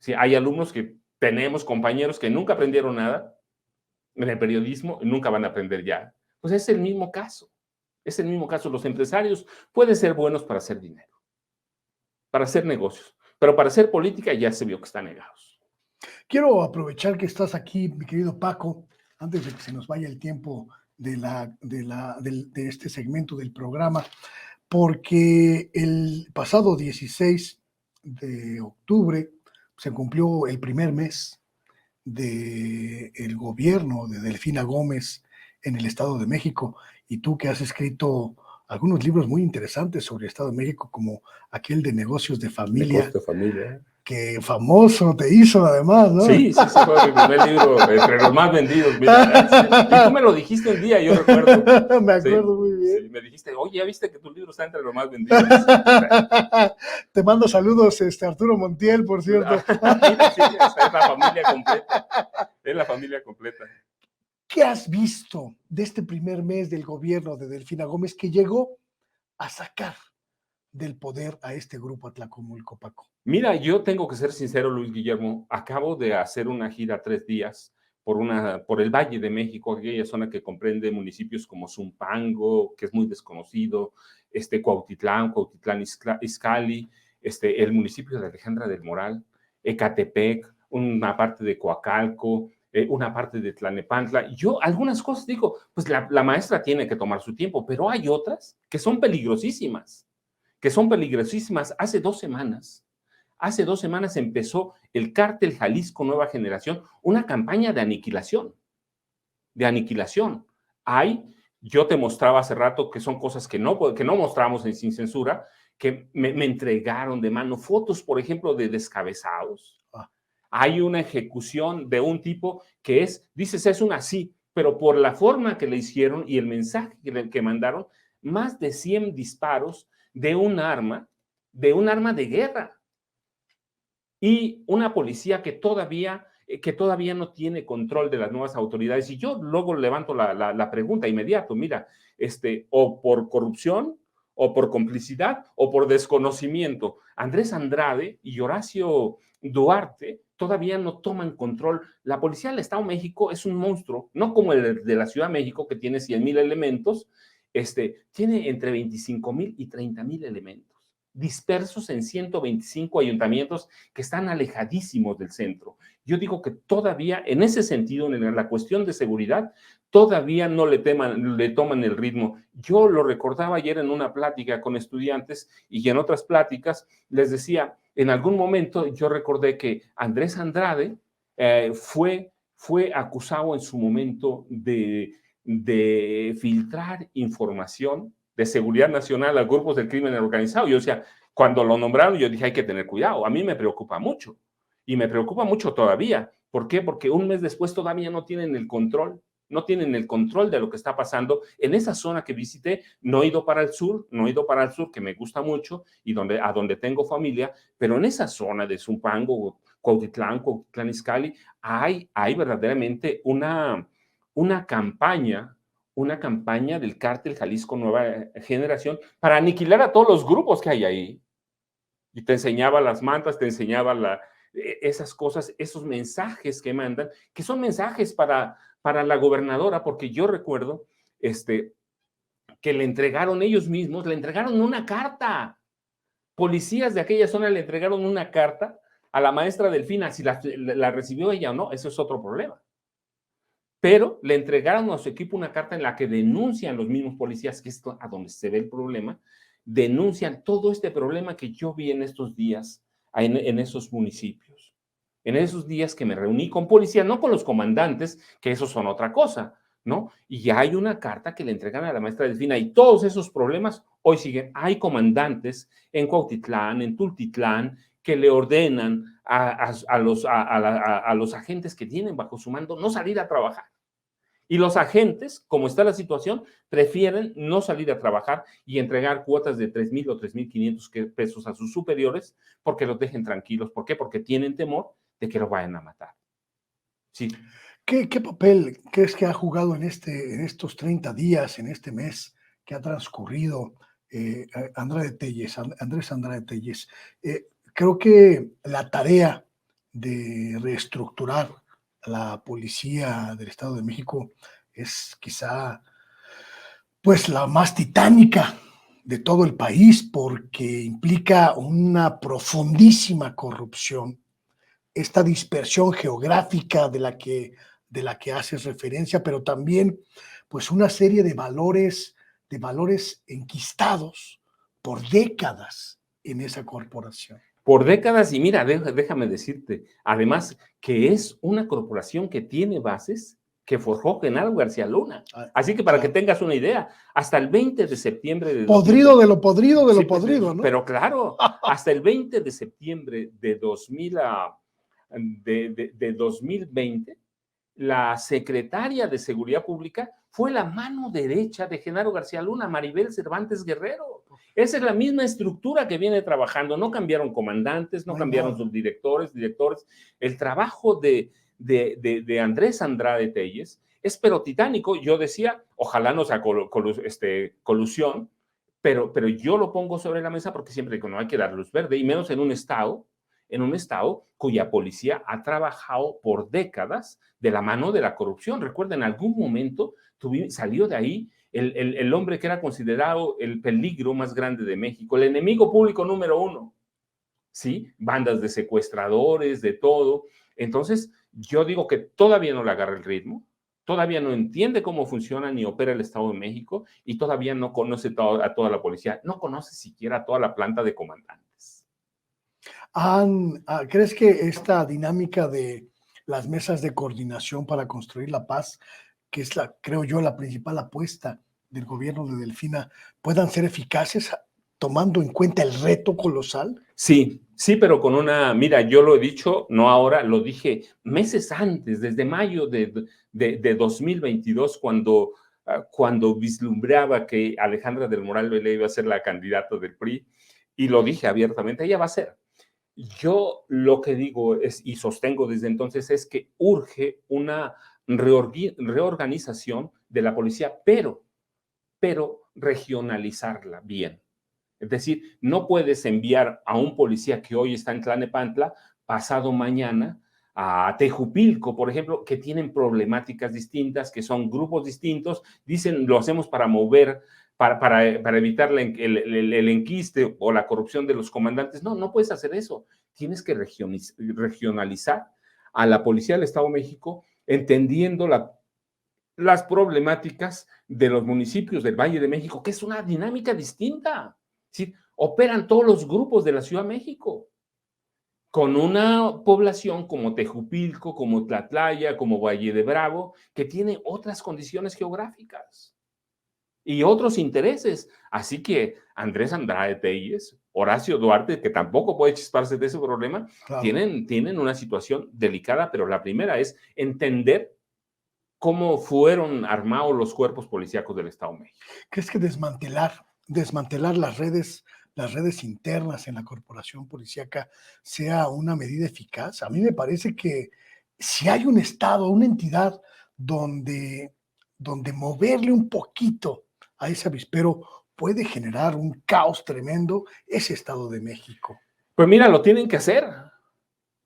Sí, hay alumnos que tenemos, compañeros que nunca aprendieron nada en el periodismo y nunca van a aprender ya. Pues es el mismo caso. Es el mismo caso. Los empresarios pueden ser buenos para hacer dinero, para hacer negocios, pero para hacer política ya se vio que están negados. Quiero aprovechar que estás aquí, mi querido Paco, antes de que se nos vaya el tiempo de este segmento del programa, porque el pasado 16 de octubre se cumplió el primer mes del gobierno de Delfina Gómez en el Estado de México, y tú que has escrito algunos libros muy interesantes sobre el Estado de México, como aquel de Negocios de Familia, que famoso te hizo además, ¿no? Sí, fue mi primer libro, entre los más vendidos. Mira, y tú me lo dijiste un día, yo recuerdo. Me acuerdo muy bien. Sí, me dijiste, oye, ¿ya viste que tu libro está entre los más vendidos? Te mando saludos, Arturo Montiel, por cierto. Mira, sí, es la familia completa. Es la familia completa. ¿Qué has visto de este primer mes del gobierno de Delfina Gómez que llegó a sacar del poder a este grupo Atlacomulco, Paco? Mira, yo tengo que ser sincero, Luis Guillermo, acabo de hacer una gira 3 días por el Valle de México, aquella zona que comprende municipios como Zumpango, que es muy desconocido, Cuautitlán Izcalli, el municipio de Alejandra del Moral, Ecatepec, una parte de Coacalco, una parte de Tlalnepantla. Yo algunas cosas digo, pues la maestra tiene que tomar su tiempo, pero hay otras que son peligrosísimas. Hace 2 semanas empezó el Cártel Jalisco Nueva Generación, una campaña de aniquilación. Yo te mostraba hace rato que son cosas que no mostramos en Sin Censura, que me entregaron de mano fotos, por ejemplo, de descabezados. Hay una ejecución de un tipo que dices, es una sí, pero por la forma que le hicieron y el mensaje que mandaron, más de 100 disparos de un arma de guerra. Y una policía que todavía no tiene control de las nuevas autoridades. Y yo luego levanto la pregunta inmediato, mira, o por corrupción o por complicidad o por desconocimiento. Andrés Andrade y Horacio Duarte todavía no toman control. La policía del Estado de México es un monstruo, no como el de la Ciudad de México, que tiene 100,000 elementos, tiene entre 25,000 y 30,000 elementos, dispersos en 125 ayuntamientos que están alejadísimos del centro. Yo digo que todavía, en ese sentido, en la cuestión de seguridad, todavía no le toman el ritmo. Yo lo recordaba ayer en una plática con estudiantes y en otras pláticas les decía, en algún momento yo recordé que Andrés Andrade fue acusado en su momento de filtrar información de seguridad nacional a grupos del crimen organizado. Yo decía, cuando lo nombraron, yo dije, hay que tener cuidado. A mí me preocupa mucho y me preocupa mucho todavía. ¿Por qué? Porque un mes después todavía no tienen el control. No tienen el control de lo que está pasando en esa zona que visité. No he ido para el sur, que me gusta mucho y a donde tengo familia, pero en esa zona de Zumpango, Cuautitlán Izcalli, hay verdaderamente una campaña del Cártel Jalisco Nueva Generación para aniquilar a todos los grupos que hay ahí. Y te enseñaba las mantas, te enseñaba esas cosas, esos mensajes que mandan, que son mensajes para la gobernadora, porque yo recuerdo que le entregaron ellos mismos, le entregaron una carta. Policías de aquella zona le entregaron una carta a la maestra Delfina. Si la recibió ella o no, eso es otro problema. Pero le entregaron a su equipo una carta en la que denuncian los mismos policías, que es a donde se ve el problema, denuncian todo este problema que yo vi en estos días en esos municipios. En esos días que me reuní con policías, no con los comandantes, que esos son otra cosa, ¿no? Y ya hay una carta que le entregan a la maestra Delfina y todos esos problemas hoy siguen. Hay comandantes en Cuautitlán, en Tultitlán, que le ordenan a los agentes que tienen bajo su mando no salir a trabajar. Y los agentes, como está la situación, prefieren no salir a trabajar y entregar cuotas de 3,000 o 3,500 pesos a sus superiores porque los dejen tranquilos. ¿Por qué? Porque tienen temor de que los vayan a matar. Sí. ¿Qué papel crees que ha jugado en estos 30 días, en este mes que ha transcurrido Andrés Andrade Telles? Creo que la tarea de reestructurar la policía del Estado de México es quizá pues la más titánica de todo el país porque implica una profundísima corrupción, esta dispersión geográfica de la que haces referencia, pero también pues una serie de valores enquistados por décadas en esa corporación. Por décadas, y mira, déjame decirte, además que es una corporación que tiene bases que forjó Genaro García Luna. Así que para que tengas una idea, hasta el 20 de septiembre de podrido 2000, de lo podrido de sí, lo podrido, ¿no? Pero claro, hasta el 20 de septiembre de 2020, la secretaria de Seguridad Pública fue la mano derecha de Genaro García Luna, Maribel Cervantes Guerrero. Esa es la misma estructura que viene trabajando. No cambiaron comandantes, no cambiaron subdirectores, directores. El trabajo de Andrés Andrade Telles es pero titánico. Yo decía, ojalá no sea colusión, pero yo lo pongo sobre la mesa porque siempre digo, no hay que dar luz verde, y menos en un estado cuya policía ha trabajado por décadas de la mano de la corrupción. Recuerda, en algún momento salió de ahí el hombre que era considerado el peligro más grande de México, el enemigo público número 1, ¿sí? Bandas de secuestradores, de todo. Entonces, yo digo que todavía no le agarra el ritmo, todavía no entiende cómo funciona ni opera el Estado de México y todavía no conoce a toda la policía, no conoce siquiera a toda la planta de comandantes. ¿Crees que esta dinámica de las mesas de coordinación para construir la paz, que es creo yo, la principal apuesta del gobierno de Delfina, puedan ser eficaces tomando en cuenta el reto colosal? Sí, pero mira, yo lo he dicho, no ahora, lo dije meses antes, desde mayo de 2022, cuando vislumbraba que Alejandra del Moral Vela iba a ser la candidata del PRI, y lo dije abiertamente, ella va a ser. Yo lo que digo y sostengo desde entonces, es que urge una reorganización de la policía, pero regionalizarla bien. Es decir, no puedes enviar a un policía que hoy está en Tlalnepantla, pasado mañana, a Tejupilco, por ejemplo, que tienen problemáticas distintas, que son grupos distintos, dicen, lo hacemos para mover, para evitar el enquiste o la corrupción de los comandantes. No, no puedes hacer eso. Tienes que regionalizar a la Policía del Estado de México, entendiendo las problemáticas de los municipios del Valle de México, que es una dinámica distinta. ¿Sí? Operan todos los grupos de la Ciudad de México, con una población como Tejupilco, como Tlatlaya, como Valle de Bravo, que tiene otras condiciones geográficas y otros intereses. Así que Andrés Andrade Telles, Horacio Duarte, que tampoco puede chisparse de ese problema, claro, tienen una situación delicada, pero la primera es entender cómo fueron armados los cuerpos policíacos del Estado de México. ¿Crees que desmantelar las redes internas en la corporación policíaca sea una medida eficaz? A mí me parece que si hay un estado, una entidad donde moverle un poquito a ese avispero puede generar un caos tremendo, es Estado de México. Pues mira, lo tienen que hacer.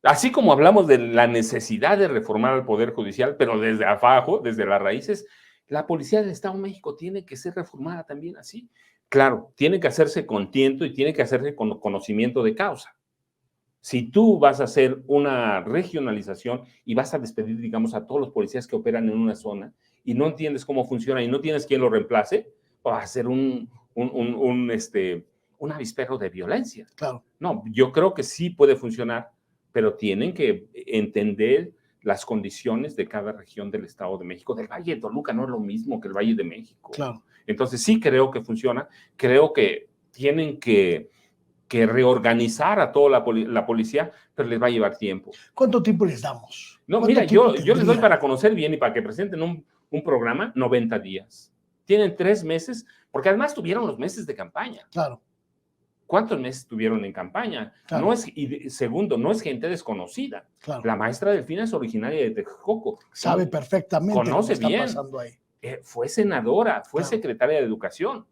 Así como hablamos de la necesidad de reformar al Poder Judicial, pero desde abajo, desde las raíces, la Policía del Estado de México tiene que ser reformada también así. Claro, tiene que hacerse con tiento y tiene que hacerse con conocimiento de causa. Si tú vas a hacer una regionalización y vas a despedir, digamos, a todos los policías que operan en una zona y no entiendes cómo funciona y no tienes quien lo reemplace, va a ser un avispero de violencia. Claro. No, yo creo que sí puede funcionar, pero tienen que entender las condiciones de cada región del Estado de México. Del Valle de Toluca no es lo mismo que el Valle de México. Claro. Entonces sí creo que funciona, creo que tienen que reorganizar a toda la policía, pero les va a llevar tiempo. ¿Cuánto tiempo les damos? No, mira, yo les doy para conocer bien y para que presenten un programa 90 días. Tienen 3 meses, porque además tuvieron los meses de campaña. Claro. ¿Cuántos meses tuvieron en campaña? Claro. Y segundo, no es gente desconocida. Claro. La maestra Delfina es originaria de Texcoco. Sabe perfectamente conoce lo que bien. está pasando ahí. Fue senadora, fue Claro. secretaria de Educación.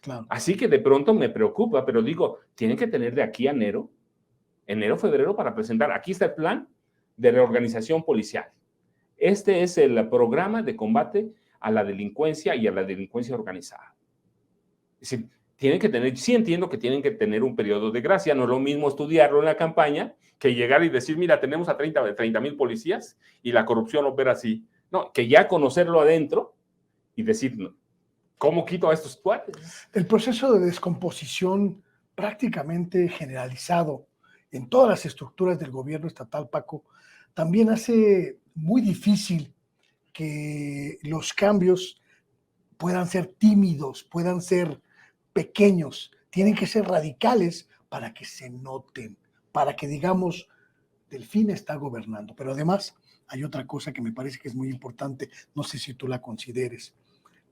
Claro. Así que de pronto me preocupa, pero digo, tienen que tener de aquí a enero, febrero, para presentar. Aquí está el plan de reorganización policial. Este es el programa de combate a la delincuencia y a la delincuencia organizada. Es decir, tienen que tener, sí entiendo que tienen que tener un periodo de gracia, no es lo mismo estudiarlo en la campaña que llegar y decir, mira, tenemos a 30,000 policías y la corrupción opera así. No, que ya conocerlo adentro y decir, no, ¿cómo quito a estos cuates? El proceso de descomposición prácticamente generalizado en todas las estructuras del gobierno estatal, Paco, también hace muy difícil que los cambios puedan ser tímidos, puedan ser pequeños, tienen que ser radicales para que se noten, para que digamos, Delfina está gobernando. Pero además hay otra cosa que me parece que es muy importante, no sé si tú la consideres.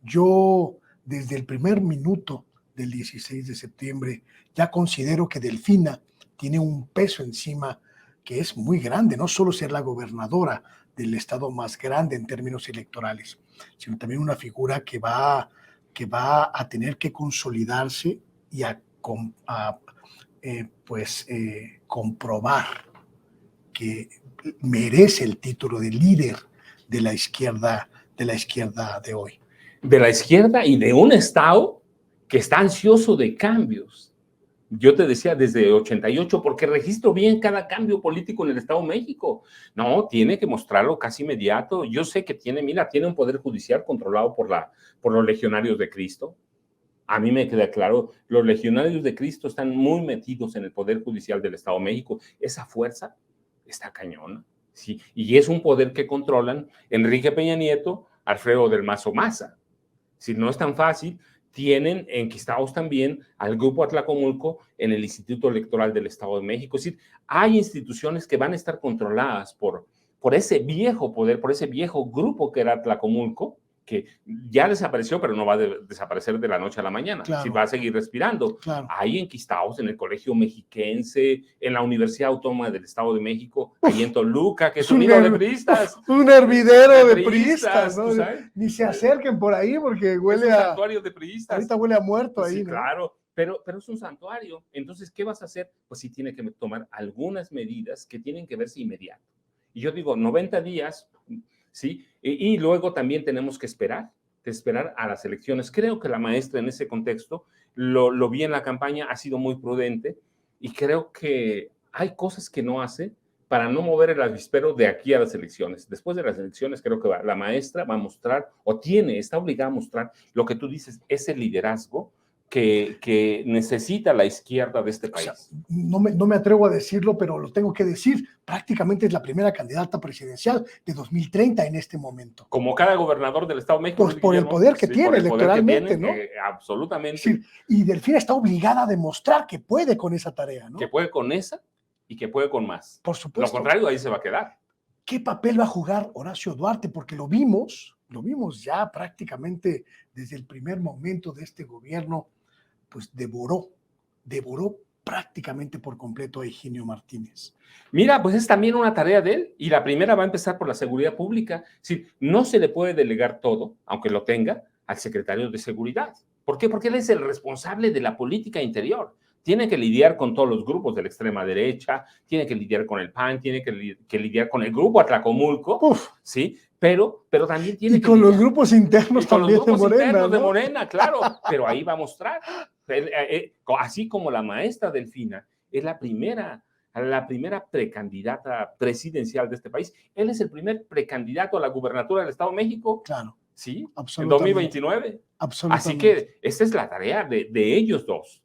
Yo, desde el primer minuto del 16 de septiembre, ya considero que Delfina tiene un peso encima que es muy grande, no solo ser la gobernadora del estado más grande en términos electorales, sino también una figura que va a tener que consolidarse y comprobar que merece el título de líder de la izquierda de hoy. De la izquierda y de un Estado que está ansioso de cambios. Yo te decía desde 88, porque registro bien cada cambio político en el Estado de México. No, tiene que mostrarlo casi inmediato. Yo sé que tiene un poder judicial controlado por los legionarios de Cristo. A mí me queda claro, los legionarios de Cristo están muy metidos en el poder judicial del Estado de México. Esa fuerza está cañona, ¿sí? Y es un poder que controlan Enrique Peña Nieto, Alfredo del Mazo Maza. Si no es tan fácil, tienen enquistados también al Grupo Atlacomulco en el Instituto Electoral del Estado de México. Es decir, hay instituciones que van a estar controladas por ese viejo poder, por ese viejo grupo que era Atlacomulco, que ya desapareció, pero no va a desaparecer de la noche a la mañana. Claro. Sí, va a seguir respirando. Claro. Hay enquistados en el Colegio Mexiquense, en la Universidad Autónoma del Estado de México, ahí en Toluca, que es un nido de priistas. Un hervidero de priistas, ¿no? ¿Sabes? Ni se acerquen por ahí porque huele es un santuario de priistas. Ahorita huele a muerto ahí, Sí, ¿no? claro. pero es un santuario. Entonces, ¿qué vas a hacer? Pues sí tiene que tomar algunas medidas que tienen que verse inmediato. Y yo digo, 90 días, ¿sí? Y luego también tenemos que esperar a las elecciones. Creo que la maestra en ese contexto lo vi en la campaña, ha sido muy prudente y creo que hay cosas que no hace para no mover el avispero de aquí a las elecciones. Después de las elecciones, creo que la maestra va a mostrar, o está obligada a mostrar lo que tú dices, ese liderazgo que necesita la izquierda de este O sea, país. no me atrevo a decirlo, pero lo tengo que decir. Prácticamente es la primera candidata presidencial de 2030 en este momento. Como cada gobernador del Estado de México, Pues Luis por el Guillermo, poder que sí, tiene por el poder que electoralmente, tiene, ¿no? Es absolutamente. decir, y Delfina está obligada a demostrar que puede con esa tarea, ¿no? Que puede con esa y que puede con más. Por Lo supuesto. contrario, ahí se va a quedar. ¿Qué papel va a jugar Horacio Duarte? Porque lo vimos ya prácticamente desde el primer momento de este gobierno, pues devoró prácticamente por completo a Higinio Martínez. Mira, pues es también una tarea de él y la primera va a empezar por la seguridad pública. Sí, no se le puede delegar todo, aunque lo tenga, al secretario de Seguridad. ¿Por qué? Porque él es el responsable de la política interior. Tiene que lidiar con todos los grupos de la extrema derecha, tiene que lidiar con el PAN, tiene que lidiar con el grupo Atlacomulco, Uf. ¿sí? Pero también tiene y que con lidiar los grupos internos con los también grupos de Morena, internos ¿no? de Morena, claro, pero ahí va a mostrar. Así como la maestra Delfina es la primera precandidata presidencial de este país. Él es el primer precandidato a la gubernatura del Estado de México. Claro. Sí, en 2029. Así que esa es la tarea de ellos dos,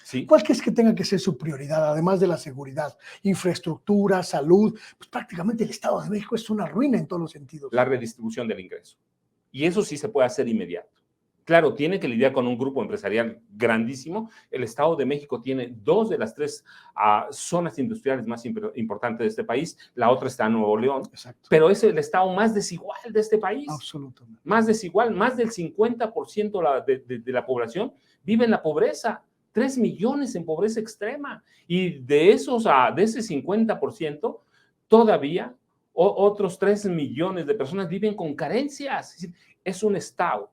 ¿sí? ¿Cuál crees que tenga que ser su prioridad, además de la seguridad, infraestructura, salud? Pues prácticamente el Estado de México es una ruina en todos los sentidos. La redistribución del ingreso. Y eso sí se puede hacer inmediato. Claro, tiene que lidiar con un grupo empresarial grandísimo. El Estado de México tiene 2 de las 3 zonas industriales más importantes de este país. La otra está en Nuevo León. Exacto. Pero es el Estado más desigual de este país. Absolutamente. Más desigual. Más del 50% de la población vive en la pobreza. 3 millones en pobreza extrema. Y de ese 50%, todavía otros 3 millones de personas viven con carencias. Es un Estado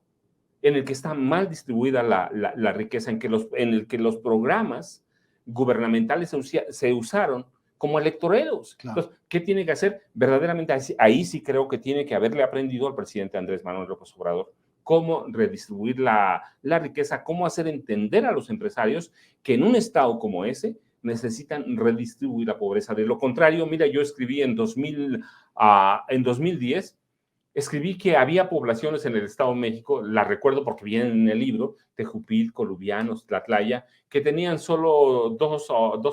en el que está mal distribuida la riqueza, en el que los programas gubernamentales se usaron como electoreros. Claro. Entonces, ¿qué tiene que hacer? Verdaderamente, ahí sí creo que tiene que haberle aprendido al presidente Andrés Manuel López Obrador cómo redistribuir la riqueza, cómo hacer entender a los empresarios que en un estado como ese necesitan redistribuir la pobreza. De lo contrario, mira, yo escribí en 2010, escribí que había poblaciones en el Estado de México, la recuerdo porque vienen en el libro, Tejupil, Colubianos, Tlatlaya, que tenían solo dos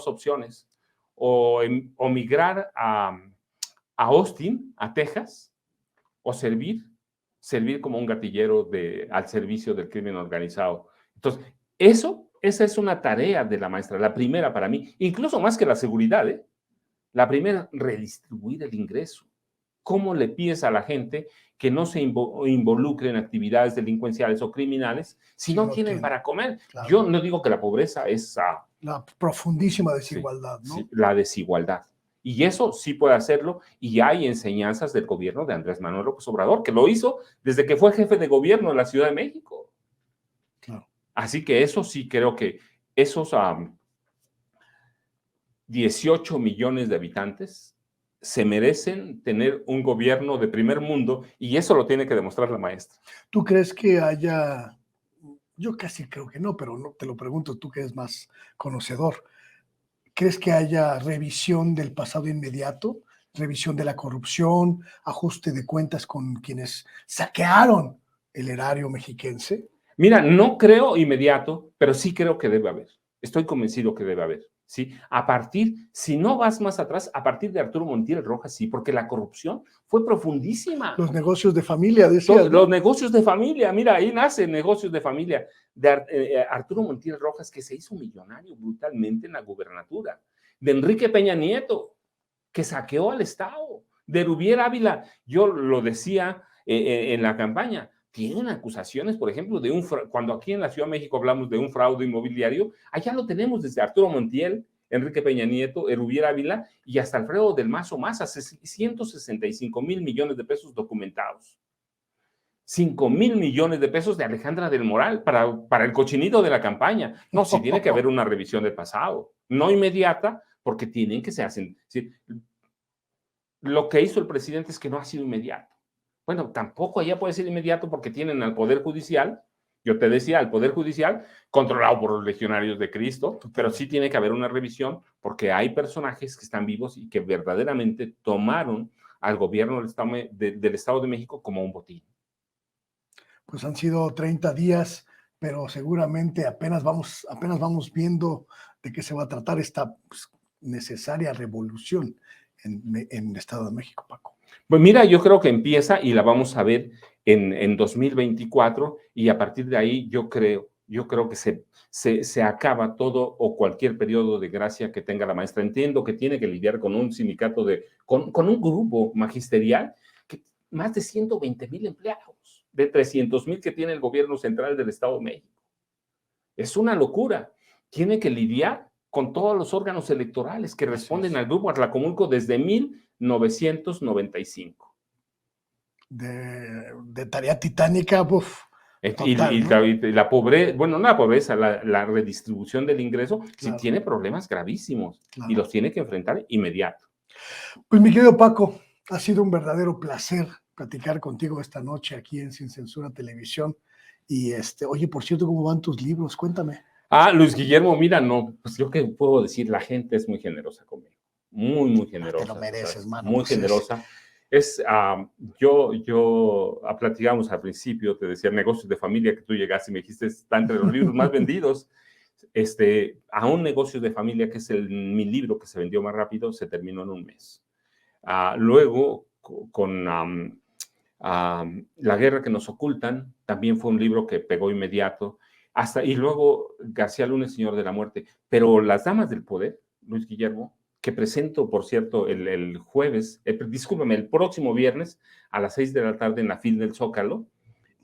opciones, o migrar a Austin, a Texas, o servir como un gatillero al servicio del crimen organizado. Entonces, esa es una tarea de la maestra, la primera para mí, incluso más que la seguridad, ¿eh? La primera, redistribuir el ingreso. ¿Cómo le pides a la gente que no se involucre en actividades delincuenciales o criminales si no tienen para comer? Claro. Yo no digo que la pobreza es la profundísima desigualdad, sí, ¿no? Sí, la desigualdad. Y eso sí puede hacerlo, y hay enseñanzas del gobierno de Andrés Manuel López Obrador, que lo hizo desde que fue jefe de gobierno en la Ciudad de México. Claro. Así que eso sí creo que esos 18 millones de habitantes se merecen tener un gobierno de primer mundo, y eso lo tiene que demostrar la maestra. ¿Tú crees que haya, yo casi creo que no, pero no te lo pregunto tú que eres más conocedor, ¿crees que haya revisión del pasado inmediato, revisión de la corrupción, ajuste de cuentas con quienes saquearon el erario mexiquense? Mira, no creo inmediato, pero sí creo que debe haber. Estoy convencido que debe haber. ¿Sí? Si no vas más atrás, a partir de Arturo Montiel Rojas, sí, porque la corrupción fue profundísima. Los negocios de familia, decías, ¿no? Los negocios de familia, mira, ahí nacen negocios de familia. De Arturo Montiel Rojas, que se hizo millonario brutalmente en la gubernatura. De Enrique Peña Nieto, que saqueó al Estado. De Rubier Ávila, yo lo decía en la campaña, tienen acusaciones, por ejemplo, cuando aquí en la Ciudad de México hablamos de un fraude inmobiliario, allá lo tenemos desde Arturo Montiel, Enrique Peña Nieto, Rubier Ávila y hasta Alfredo del Mazo Maza, 165 mil millones de pesos documentados. 5,000 millones de pesos de Alejandra del Moral para el cochinito de la campaña. No, sí tiene que haber una revisión del pasado, no inmediata, porque tienen que se hacen. Sí, lo que hizo el presidente es que no ha sido inmediato. Bueno, tampoco allá puede ser inmediato porque tienen al Poder Judicial, yo te decía, al Poder Judicial controlado por los legionarios de Cristo, pero sí tiene que haber una revisión porque hay personajes que están vivos y que verdaderamente tomaron al gobierno del Estado de México como un botín. Pues han sido 30 días, pero seguramente apenas vamos viendo de qué se va a tratar esta pues, necesaria revolución en el Estado de México, Paco. Pues mira, yo creo que empieza y la vamos a ver en 2024 y a partir de ahí yo creo que se acaba todo o cualquier periodo de gracia que tenga la maestra. Entiendo que tiene que lidiar con un sindicato, con un grupo magisterial, que más de 120,000 empleados, de 300,000 que tiene el gobierno central del Estado de México. Es una locura. Tiene que lidiar con todos los órganos electorales que responden al grupo Atlacomulco desde 1995. De tarea titánica, uf, total, ¿no? Y la pobreza, bueno, no la pobreza, la redistribución del ingreso, claro, sí tiene problemas gravísimos, claro, y los tiene que enfrentar inmediato. Pues mi querido Paco, ha sido un verdadero placer platicar contigo esta noche aquí en Sin Censura Televisión. Y oye, por cierto, ¿cómo van tus libros? Cuéntame. Luis Guillermo, mira, no, pues yo qué puedo decir, la gente es muy generosa conmigo, muy generosa. Te lo mereces, mano. Muy generosa. Yo platicamos al principio, te decía, negocios de familia, que tú llegaste y me dijiste, está entre los libros más vendidos. A un negocio de familia, que es mi libro que se vendió más rápido, se terminó en un mes. Luego, con La guerra que nos ocultan, también fue un libro que pegó inmediato. Y luego García Luna, Señor de la Muerte. Pero Las Damas del Poder, Luis Guillermo, que presento, por cierto, el jueves, discúlpame, el próximo viernes a las 6 de la tarde en la FIL del Zócalo,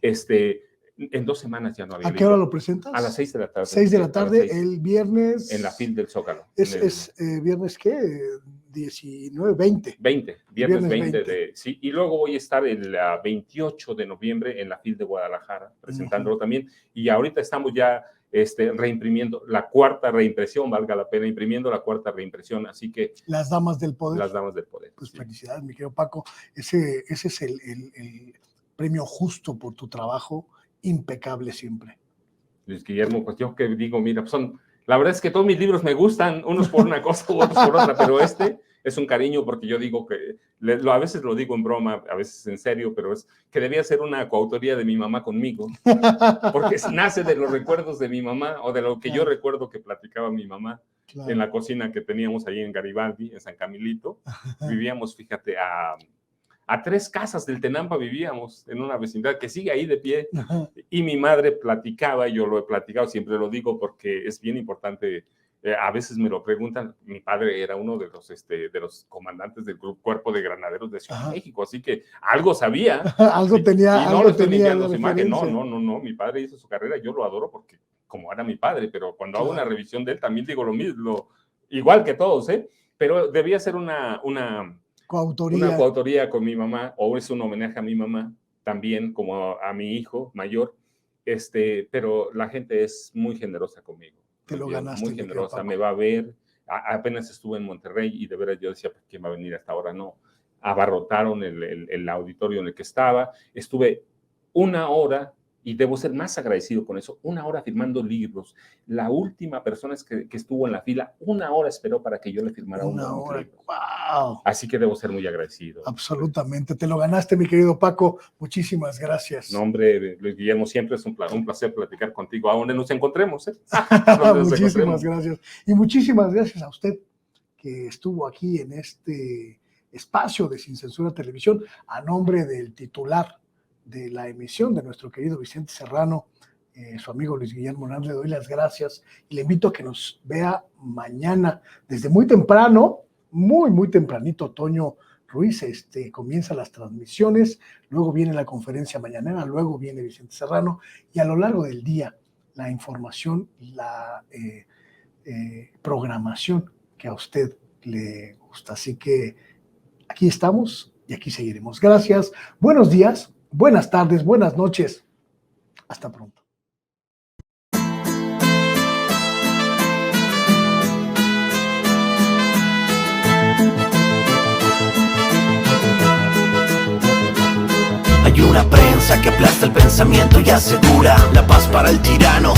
en 2 semanas ya no había. ¿A qué hora lo presentas? A las 6 de la tarde. 6 de la tarde, el viernes. En la FIL del Zócalo. ¿Es viernes qué? 19, 20. Viernes 20 sí. Y luego voy a estar el 28 de noviembre en la FIL de Guadalajara, presentándolo también. Y ahorita estamos ya reimprimiendo la 4ª reimpresión, valga la pena, imprimiendo la 4ª reimpresión, así que... Las Damas del Poder. Las Damas del Poder. Pues sí. Felicidades, mi querido Paco. Ese es el premio justo por tu trabajo, impecable siempre. Luis Guillermo, pues yo que digo, mira, pues la verdad es que todos mis libros me gustan, unos por una cosa u otros por otra, pero es un cariño porque yo digo que, a veces lo digo en broma, a veces en serio, pero es que debía ser una coautoría de mi mamá conmigo, porque nace de los recuerdos de mi mamá o de lo que yo recuerdo que platicaba mi mamá en la cocina que teníamos ahí en Garibaldi, en San Camilito. Vivíamos, fíjate, a 3 casas del Tenampa vivíamos, en una vecindad que sigue ahí de pie, y mi madre platicaba, y yo lo he platicado, siempre lo digo porque es bien importante, a veces me lo preguntan, mi padre era uno de los comandantes del Cuerpo de Granaderos de Ciudad de México, así que algo sabía. Algo tenía. Y no lo estoy limpiando su imagen, no, mi padre hizo su carrera, yo lo adoro porque como era mi padre, pero cuando hago una revisión de él también digo lo mismo, igual que todos, pero debía ser una coautoría con mi mamá, o es un homenaje a mi mamá, también como a mi hijo mayor, pero la gente es muy generosa conmigo. Te lo ganaste. Muy generosa, me va a ver, apenas estuve en Monterrey y de veras yo decía, pues, ¿quién va a venir hasta ahora? No, abarrotaron el auditorio en el que estaba, estuve 1 hora, y debo ser más agradecido con eso, 1 hora firmando libros. La última persona que estuvo en la fila, 1 hora esperó para que yo le firmara 1 hora. ¡Wow! Así que debo ser muy agradecido. Absolutamente, te lo ganaste, mi querido Paco. Muchísimas gracias. No, hombre, Luis Guillermo, siempre es un placer platicar contigo, a donde nos encontremos. Muchísimas gracias. Y muchísimas gracias a usted que estuvo aquí en este espacio de Sin Censura Televisión, a nombre del titular de la emisión, de nuestro querido Vicente Serrano, su amigo Luis Guillermo Hernández. Le doy las gracias y le invito a que nos vea mañana desde muy temprano, muy tempranito. Toño Ruiz comienza las transmisiones, luego viene la conferencia mañanera, luego viene Vicente Serrano, y a lo largo del día la información, la programación que a usted le gusta. Así que aquí estamos y aquí seguiremos. Gracias, buenos días, buenas tardes, buenas noches. Hasta pronto. Hay una prensa que aplasta el pensamiento y asegura la paz para el tirano,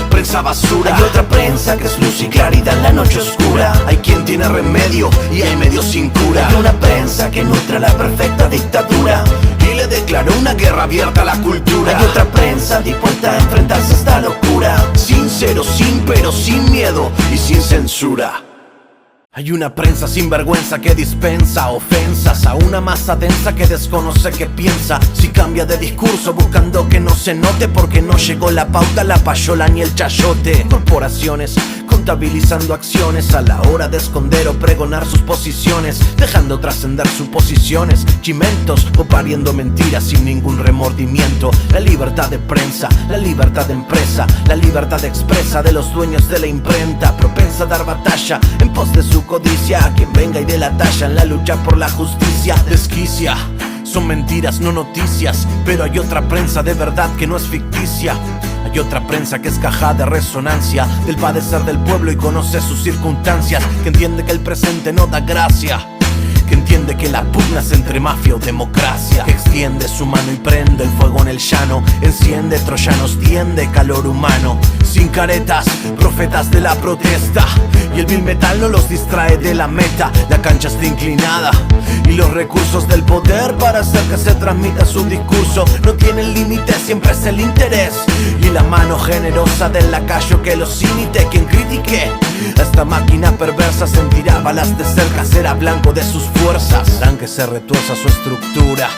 prensa basura. Hay otra prensa que es luz y claridad en la noche oscura. Hay quien tiene remedio y hay medios sin cura. Hay una prensa que nutre la perfecta dictadura y le declaró una guerra abierta a la cultura. Hay otra prensa dispuesta a enfrentarse a esta locura, sincero, sin pero, sin miedo y sin censura. Hay una prensa sin vergüenza que dispensa ofensas a una masa densa que desconoce qué piensa. Si cambia de discurso buscando que no se note, porque no llegó la pauta, la payola ni el chayote. Corporaciones contabilizando acciones a la hora de esconder o pregonar sus posiciones, dejando trascender suposiciones, chimentos o pariendo mentiras sin ningún remordimiento. La libertad de prensa, la libertad de empresa, la libertad expresa de los dueños de la imprenta, propensa a dar batalla en pos de su codicia. A quien venga y dé la talla en la lucha por la justicia desquicia. Son mentiras, no noticias, pero hay otra prensa de verdad que no es ficticia. Hay otra prensa que es caja de resonancia del padecer del pueblo y conoce sus circunstancias, que entiende que el presente no da gracia, que entiende que la pugna es entre mafia o democracia, que extiende su mano y prende el fuego en el llano, enciende troyanos, tiende calor humano, sin caretas, profetas de la protesta, y el vil metal no los distrae de la meta. La cancha está inclinada y los recursos del poder para hacer que se transmita su discurso no tienen límite, siempre es el interés y la mano generosa del lacayo que los imite. Quien critique a esta máquina perversa sentirá balas de cerca, será blanco de sus fuerzas. Harán que se retuerza su estructura,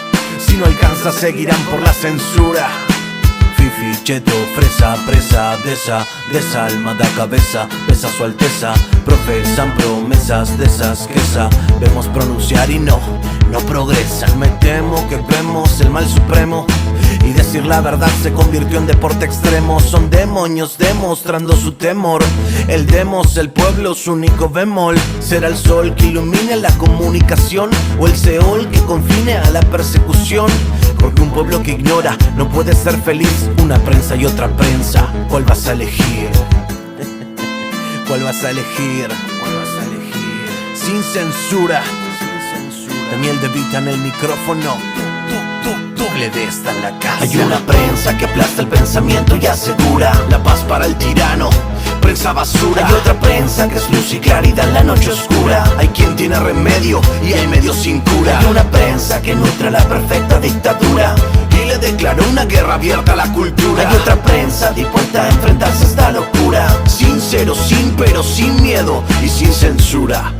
si no alcanza seguirán por la censura. Fifi, cheto, fresa, presa de esa alma da cabeza, besa su alteza, profesan promesas de esas que sabemos pronunciar y no progresan. Me temo que vemos el mal supremo y decir la verdad se convirtió en deporte extremo. Son demonios demostrando su temor, el demos, el pueblo, su único bemol. ¿Será el sol que ilumine la comunicación o el Seol que confine a la persecución? Porque un pueblo que ignora no puede ser feliz. Una prensa y otra prensa, ¿cuál vas a elegir? ¿Cuál vas a elegir? ¿Cuál vas a elegir? Sin censura, Daniel De Vita en el micrófono. Doble D está en la casa. Hay una prensa que aplasta el pensamiento y asegura la paz para el tirano, prensa basura. Hay otra prensa que es luz y claridad en la noche oscura. Hay quien tiene remedio y hay medios sin cura. Hay una prensa que nutre la perfecta dictadura y le declaró una guerra abierta a la cultura. Hay otra prensa dispuesta a enfrentarse a esta locura, sincero, sin pero, sin miedo y sin censura.